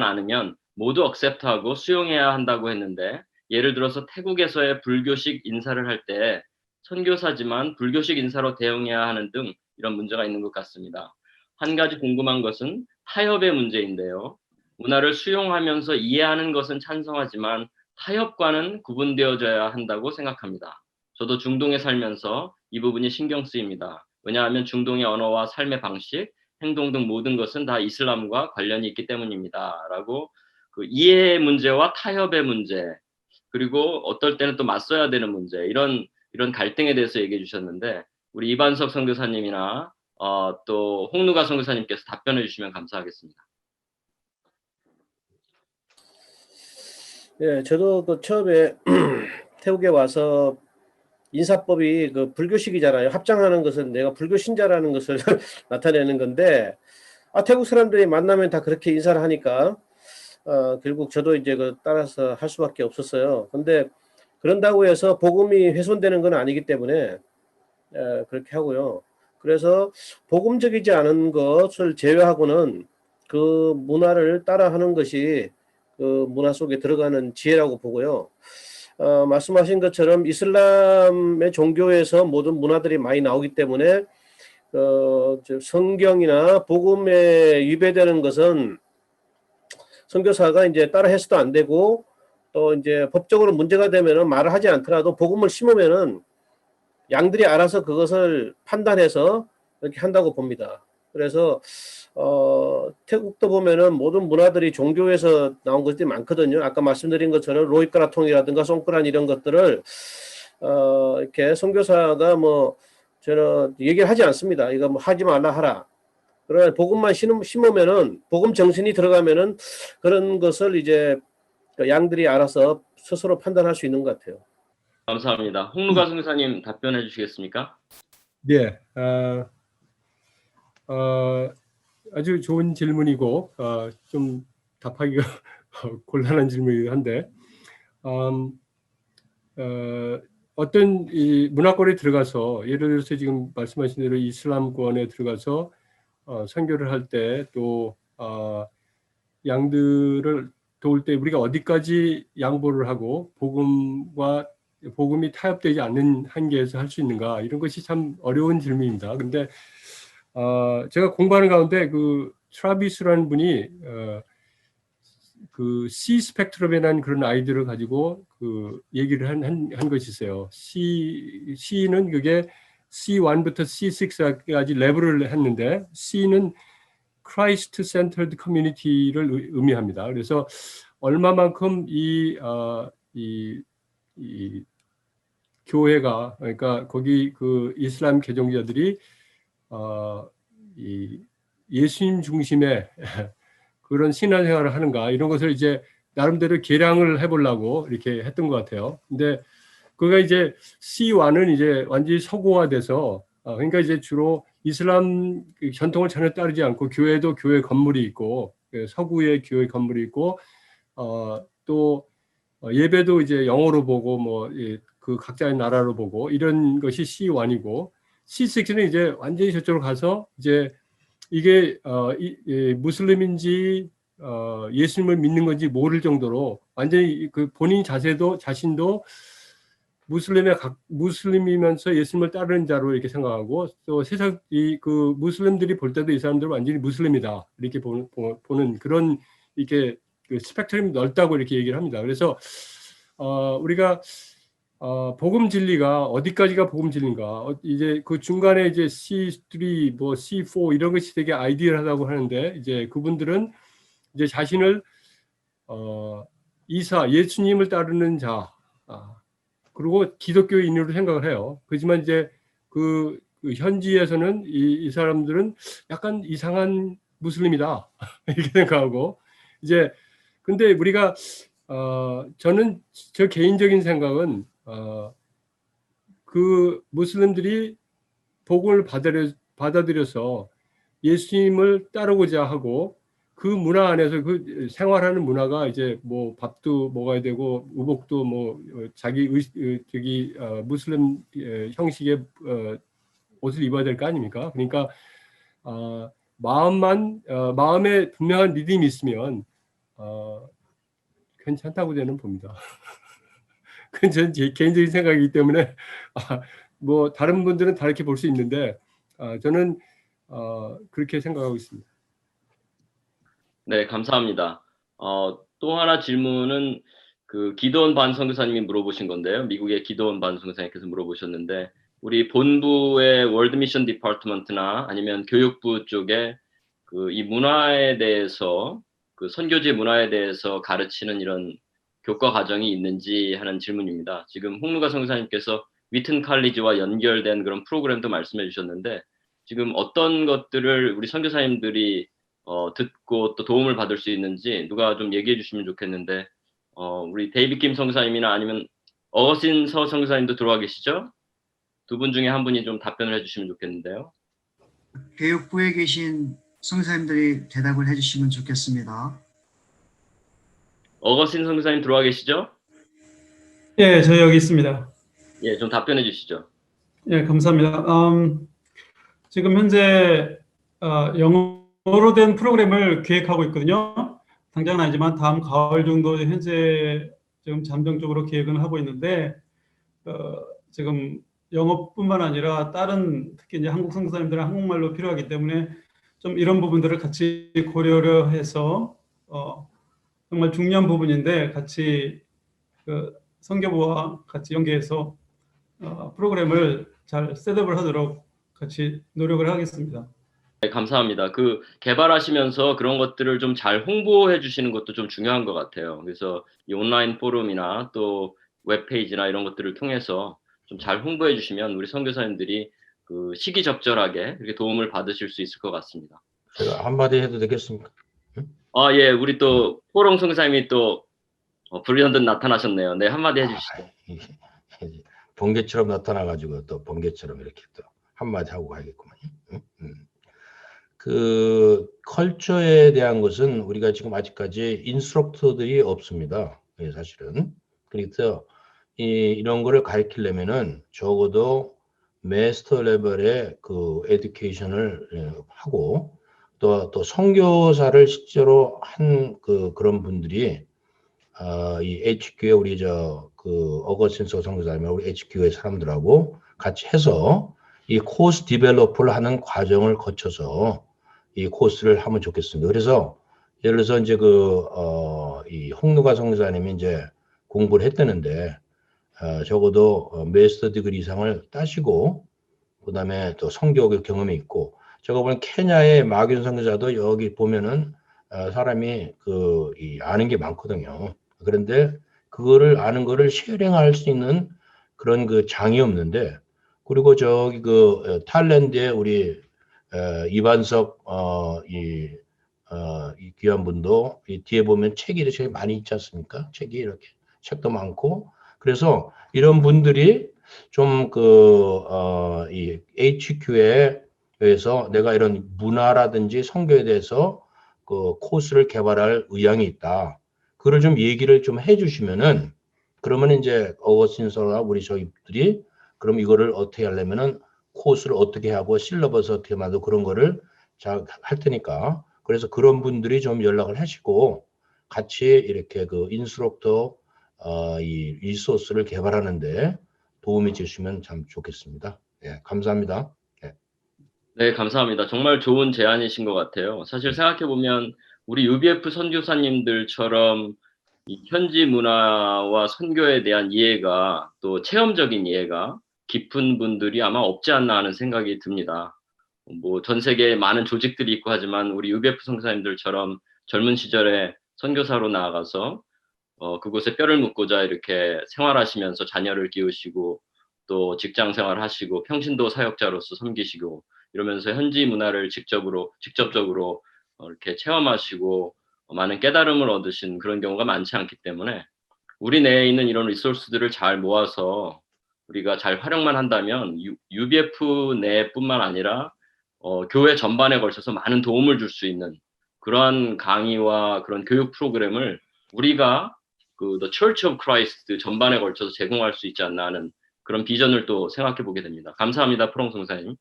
않으면 모두 억셉트하고 수용해야 한다고 했는데 예를 들어서 태국에서의 불교식 인사를 할 때 선교사지만 불교식 인사로 대응해야 하는 등 이런 문제가 있는 것 같습니다. 한 가지 궁금한 것은 타협의 문제인데요. 문화를 수용하면서 이해하는 것은 찬성하지만 타협과는 구분되어져야 한다고 생각합니다. 저도 중동에 살면서 이 부분이 신경 쓰입니다. 왜냐하면 중동의 언어와 삶의 방식, 행동 등 모든 것은 다 이슬람과 관련이 있기 때문입니다. 라고 그 이해의 문제와 타협의 문제, 그리고 어떨 때는 또 맞서야 되는 문제, 이런 갈등에 대해서 얘기해 주셨는데 우리 이반석 선교사님이나 또 홍누가 선교사님께서 답변해 주시면 감사하겠습니다. 예, 저도 그 처음에 태국에 와서 인사법이 그 불교식이잖아요. 합장하는 것은 내가 불교 신자라는 것을 나타내는 건데, 태국 사람들이 만나면 다 그렇게 인사를 하니까, 결국 저도 이제 따라서 할 수밖에 없었어요. 근데 그런다고 해서 복음이 훼손되는 건 아니기 때문에, 그렇게 하고요. 그래서 복음적이지 않은 것을 제외하고는 그 문화를 따라하는 것이 그 문화 속에 들어가는 지혜라고 보고요. 말씀하신 것처럼 이슬람의 종교에서 모든 문화들이 많이 나오기 때문에 성경이나 복음에 위배되는 것은 선교사가 이제 따라 해서도 안 되고 또 이제 법적으로 문제가 되면은 말을 하지 않더라도 복음을 심으면은 양들이 알아서 그것을 판단해서 이렇게 한다고 봅니다. 그래서 태국도 보면은 모든 문화들이 종교에서 나온 것들이 많거든요. 아까 말씀드린 것처럼 로이크라통이라든가 송크란 이런 것들을 이렇게 선교사가 뭐 저는 얘기를 하지 않습니다. 이거 뭐 하지 말라 하라. 그러나 복음만 심으면은 복음 정신이 들어가면은 그런 것을 이제 양들이 알아서 스스로 판단할 수 있는 것 같아요. 감사합니다. 홍누가 선교사님 답변해 주시겠습니까? 네, 아주 좋은 질문이고 좀 답하기가 곤란한 질문이긴 한데 어떤 이 문화권에 들어가서 예를 들어서 지금 말씀하신 대로 이슬람권에 들어가서 선교를 할 때 또 양들을 도울 때 우리가 어디까지 양보를 하고 복음이 타협되지 않는 한계에서 할 수 있는가, 이런 것이 참 어려운 질문입니다. 근데 제가 공부하는 가운데 그 트라비스라는 분이 그 C 스펙트럼이라는 그런 아이디어를 가지고 그 얘기를 한 것이 있어요. C는 그게 C1부터 C6까지 레벨을 했는데, C는 Christ Centered Community를 의미합니다. 그래서 얼마만큼 이 교회가, 그러니까 거기 그 이슬람 개종자들이 이 예수님 중심의 그런 신앙생활을 하는가, 이런 것을 이제 나름대로 계량을 해보려고 이렇게 했던 것 같아요. 근데 그가 이제 C1은 이제 완전히 서구화돼서 그러니까 이제 주로 이슬람 전통을 전혀 따르지 않고, 교회도 교회 건물이 있고, 서구의 교회 건물이 있고, 또 예배도 이제 영어로 보고 뭐 그 각자의 나라로 보고, 이런 것이 C1이고, C6는 이제 완전히 저쪽으로 가서 이제 이게 무슬림인지 예수님을 믿는 건지 모를 정도로 완전히 그 본인 자신도 무슬림이면서 예수님을 따르는 자로 이렇게 생각하고, 또 세상 그 무슬림들이 볼 때도 이 사람들은 완전히 무슬림이다 이렇게 보는 그런 이렇게 그 스펙트럼이 넓다고 이렇게 얘기를 합니다. 그래서 우리가 복음 진리가 어디까지가 복음 진리인가, 이제 그 중간에 이제 C3 뭐 C4 이런 것이 되게 아이디얼하다고 하는데, 이제 그분들은 이제 자신을 예수님을 따르는 자, 그리고 기독교인으로 생각을 해요. 그렇지만 이제 그 현지에서는 이 사람들은 약간 이상한 무슬림이다 이렇게 생각하고, 이제 근데 우리가 저는 저 개인적인 생각은 그 무슬림들이 복음을 받아들여서 예수님을 따르고자 하고, 그 문화 안에서 그 생활하는 문화가 이제 뭐 밥도 먹어야 되고, 의복도 뭐 자기 무슬림 형식의 옷을 입어야 될 거 아닙니까? 그러니까 마음에 분명한 믿음이 있으면 괜찮다고 저는 봅니다. 그건 제 개인적인 생각이기 때문에 뭐 다른 분들은 다르게 볼 수 있는데 저는 그렇게 생각하고 있습니다. 네, 감사합니다. 또 하나 질문은 그 기도원 반 선교사님이 물어보신 건데요. 미국의 기도원 반 선교사님께서 물어보셨는데, 우리 본부의 월드 미션 디파트먼트나 아니면 교육부 쪽에 그 이 문화에 대해서, 그 선교지 문화에 대해서 가르치는 이런 교과 과정이 있는지 하는 질문입니다. 지금 홍누가 선교사님께서 위튼 칼리지와 연결된 그런 프로그램도 말씀해 주셨는데, 지금 어떤 것들을 우리 선교사님들이 듣고 또 도움을 받을 수 있는지 누가 좀 얘기해 주시면 좋겠는데, 우리 데이빗 김 선교사님이나 아니면 어거신 서 선교사님도 들어와 계시죠? 두 분 중에 한 분이 좀 답변을 해주시면 좋겠는데요. 교육부에 계신 선생님들이 대답을 해주시면 좋겠습니다. 어거신 선교사님 들어와 계시죠? 예, 저 여기 있습니다. 예, 좀 답변해 주시죠. 예, 감사합니다. 지금 현재 영어로 된 프로그램을 기획하고 있거든요. 당장은 아니지만 다음 가을 정도 현재 지금 잠정적으로 계획은 하고 있는데, 지금 영어뿐만 아니라 다른 특히 이제 한국 선교사님들은 한국말로 필요하기 때문에 좀 이런 부분들을 같이 고려를 해서 정말 중요한 부분인데, 같이 그 선교부와 같이 연계해서 프로그램을 잘 셋업을 하도록 같이 노력을 하겠습니다. 네, 감사합니다. 그 개발하시면서 그런 것들을 좀 잘 홍보해 주시는 것도 좀 중요한 것 같아요. 그래서 이 온라인 포럼이나 또 웹페이지나 이런 것들을 통해서 좀 잘 홍보해 주시면 우리 선교사님들이 그 시기적절하게 이렇게 도움을 받으실 수 있을 것 같습니다. 제가 한마디 해도 되겠습니까? 예, 우리 또 포롱 선교사님이 또 불현듯 나타나셨네요. 네, 한마디 해주시죠. 번개처럼 나타나가지고 또 번개처럼 이렇게 또 한마디 하고 가야겠구만. 그 컬처에 대한 것은 우리가 지금 아직까지 인스트럭터들이 없습니다. 사실은. 그래서 이런 거를 가르치려면은 적어도 마스터 레벨의 그 에듀케이션을 하고 또 선교사를 실제로 한 그런 분들이 이 HQ에 우리 그 어거스틴 선교사님이랑 우리 HQ의 사람들하고 같이 해서 이 코스 디벨로퍼를 하는 과정을 거쳐서 이 코스를 하면 좋겠습니다. 그래서 예를 들어서 이제 이 홍누가 선교사님이 이제 공부를 했다는데 적어도 마스터 디그리 이상을 따시고 그다음에 또 선교의 경험이 있고 제가 보는 케냐의 마균 선교사도 여기 보면은 사람이 아는 게 많거든요. 그런데 그거를 아는 거를 쉐어링할 수 있는 그런 장이 없는데 그리고 저기 타일랜드에 우리 이반석 이 귀한 분도 이 뒤에 보면 책이 이렇게 많이 있지 않습니까? 책이 이렇게 책도 많고 그래서 이런 분들이 좀 이 HQ에 의해서 내가 이런 문화라든지 선교에 대해서 코스를 개발할 의향이 있다. 그걸 좀 얘기를 좀 해주시면은 그러면 이제 어거스틴서나 우리 저희들이 그럼 이거를 어떻게 하려면은 코스를 어떻게 하고 실러버스 어떻게 만들고 그런 거를 잘 할 테니까 그래서 그런 분들이 좀 연락을 하시고 같이 이렇게 인스트럭터 이 리소스를 개발하는데 도움이 주시면 참 좋겠습니다. 예, 감사합니다. 예. 네, 감사합니다. 정말 좋은 제안이신 것 같아요. 사실 생각해보면 우리 UBF 선교사님들처럼 이 현지 문화와 선교에 대한 이해가 또 체험적인 이해가 깊은 분들이 아마 없지 않나 하는 생각이 듭니다. 뭐 전 세계에 많은 조직들이 있고 하지만 우리 UBF 선교사님들처럼 젊은 시절에 선교사로 나아가서 그곳에 뼈를 묻고자 이렇게 생활하시면서 자녀를 키우시고 또 직장 생활하시고 평신도 사역자로서 섬기시고 이러면서 현지 문화를 직접적으로 이렇게 체험하시고 많은 깨달음을 얻으신 그런 경우가 많지 않기 때문에 우리 내에 있는 이런 리소스들을 잘 모아서 우리가 잘 활용만 한다면 UBF 내뿐만 아니라 교회 전반에 걸쳐서 많은 도움을 줄 수 있는 그러한 강의와 그런 교육 프로그램을 우리가 The Church of Christ 전반에 걸쳐서 제공할 수 있지 않나 하는 그런 비전을 또 생각해 보게 됩니다. 감사합니다, 프롱 성사님.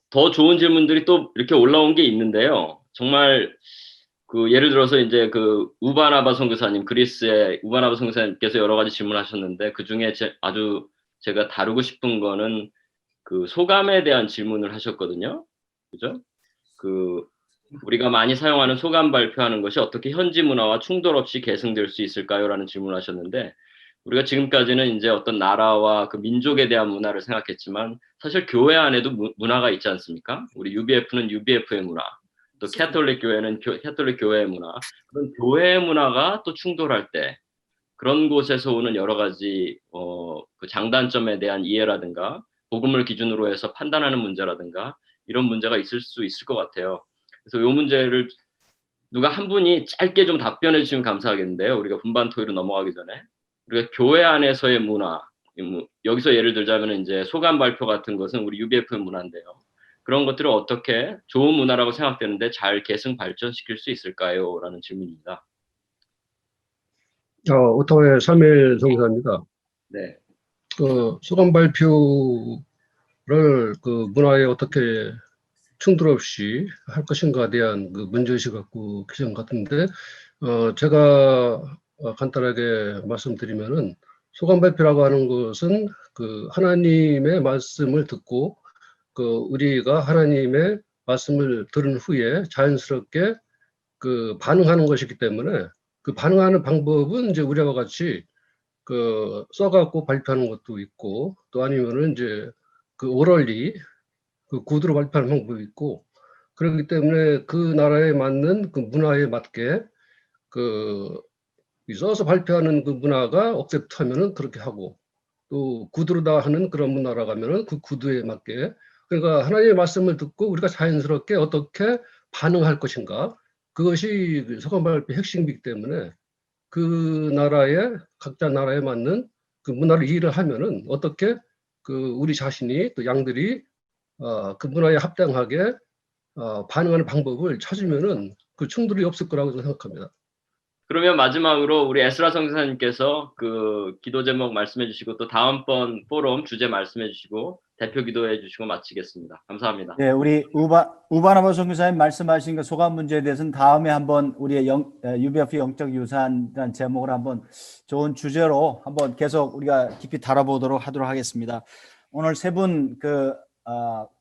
더 좋은 질문들이 또 이렇게 올라온 게 있는데요. 정말 예를 들어서 이제 우바나바 선교사님, 그리스의 우바나바 선교사님께서 여러 가지 질문하셨는데 그 중에 아주 제가 다루고 싶은 거는 소감에 대한 질문을 하셨거든요. 그죠? 우리가 많이 사용하는 소감 발표하는 것이 어떻게 현지 문화와 충돌 없이 계승될 수 있을까요? 라는 질문을 하셨는데 우리가 지금까지는 이제 어떤 나라와 그 민족에 대한 문화를 생각했지만 사실 교회 안에도 문화가 있지 않습니까? 우리 UBF는 UBF의 문화, 또 캐톨릭 교회는 캐톨릭 교회의 문화, 그런 교회의 문화가 또 충돌할 때 그런 곳에서 오는 여러 가지 그 장단점에 대한 이해라든가 복음을 기준으로 해서 판단하는 문제라든가 이런 문제가 있을 수 있을 것 같아요. 그래서 이 문제를 누가 한 분이 짧게 좀 답변해 주시면 감사하겠는데요. 우리가 분반 토의로 넘어가기 전에 우리가 교회 안에서의 문화, 여기서 예를 들자면 이제 소감 발표 같은 것은 우리 UBF의 문화인데요. 그런 것들을 어떻게 좋은 문화라고 생각되는데 잘 계승 발전시킬 수 있을까요? 라는 질문입니다. 오타와의 사무엘 선교사입니다. 네. 소감 발표를 문화에 어떻게 충돌 없이 할 것인가에 대한 문제의식 갖고 계신 것 같은데, 제가 간단하게 말씀드리면은 소감 발표라고 하는 것은 하나님의 말씀을 듣고 우리가 하나님의 말씀을 들은 후에 자연스럽게 반응하는 것이기 때문에 그 반응하는 방법은 이제 우리와 같이 써갖고 발표하는 것도 있고 또 아니면은 이제 오럴리 구두로 발표하는 방법이 있고 그렇기 때문에 그 나라에 맞는 그 문화에 맞게 써서 발표하는 그 문화가 억셉트하면은 그렇게 하고 또 구두로다 하는 그런 문화라고 하면은 그 구두에 맞게 그러니까 하나님의 말씀을 듣고 우리가 자연스럽게 어떻게 반응할 것인가 그것이 소감 발표의 핵심이기 때문에 그 나라의 각자 나라에 맞는 그 문화를 이해를 하면은 어떻게 우리 자신이 또 양들이 그 문화에 합당하게 반응하는 방법을 찾으면은 그 충돌이 없을 거라고 저는 생각합니다. 그러면 마지막으로 우리 에스라 선교사님께서 그 기도 제목 말씀해 주시고 또 다음번 포럼 주제 말씀해 주시고 대표 기도해 주시고 마치겠습니다. 감사합니다. 네, 우리 우바나바 선교사님 말씀하신 그 소감 문제에 대해서는 다음에 한번 우리의 UBF 영적 유산이라는 제목을 한번 좋은 주제로 한번 계속 우리가 깊이 다뤄보도록 하겠습니다. 오늘 세 분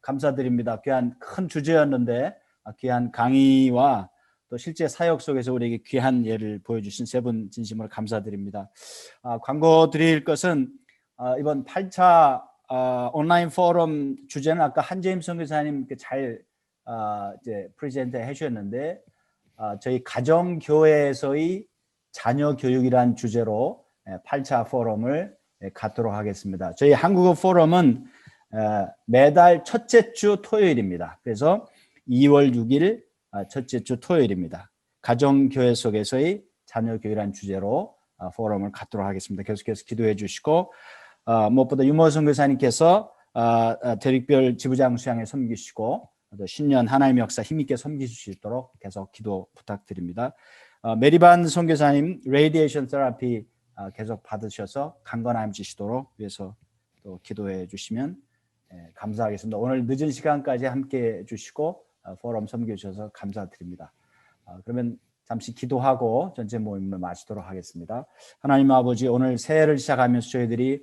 감사드립니다. 귀한 큰 주제였는데 귀한 강의와 또 실제 사역 속에서 우리에게 귀한 예를 보여주신 세 분 진심으로 감사드립니다. 광고 드릴 것은 이번 8차 온라인 포럼 주제는 아까 한재임 선교사님 잘 이제 프레젠트 해주셨는데 저희 가정교회에서의 자녀 교육이란 주제로 8차 포럼을 갖도록 하겠습니다. 저희 한국어 포럼은 매달 첫째 주 토요일입니다. 그래서 2월 6일 첫째 주 토요일입니다. 가정교회 속에서의 자녀교육이라는 주제로 포럼을 갖도록 하겠습니다. 계속해서 기도해 주시고 무엇보다 유모 선교사님께서 대륙별 지부장 수양에 섬기시고 또 신년 하나님의 역사 힘있게 섬기실 수 있도록 계속 기도 부탁드립니다. 메리반 선교사님 레디에이션 테라피 계속 받으셔서 강건함지시도록 위해서 또 기도해 주시면 감사하겠습니다. 오늘 늦은 시간까지 함께 해주시고 포럼 섬겨 주셔서 감사드립니다. 그러면 잠시 기도하고 전체 모임을 마치도록 하겠습니다. 하나님 아버지, 오늘 새해를 시작하면서 저희들이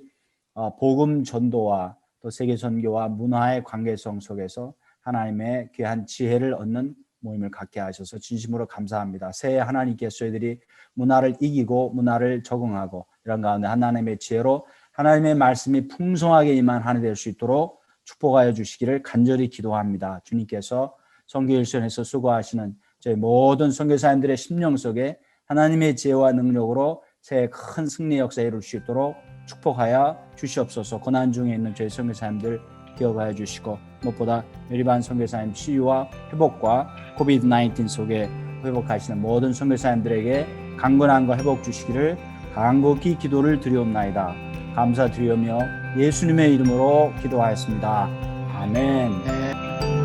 복음 전도와 또 세계 선교와 문화의 관계성 속에서 하나님의 귀한 지혜를 얻는 모임을 갖게 하셔서 진심으로 감사합니다. 새해 하나님께서 저희들이 문화를 이기고 문화를 적응하고 이런 가운데 하나님의 지혜로 하나님의 말씀이 풍성하게 임한 한 해 될 수 있도록 축복하여 주시기를 간절히 기도합니다. 주님께서 선교일선에서 수고하시는 저희 모든 선교사님들의 심령 속에 하나님의 지혜와 능력으로 새해 큰 승리의 역사에 이룰 수 있도록 축복하여 주시옵소서. 고난 중에 있는 저희 선교사님들 기억하여 주시고 무엇보다 메리반 선교사님 치유와 회복과 코비드-19 속에 회복하시는 모든 선교사님들에게 강건함과 회복 주시기를 간곡히 기도를 드리옵나이다. 감사드리오며 예수님의 이름으로 기도하였습니다. 아멘.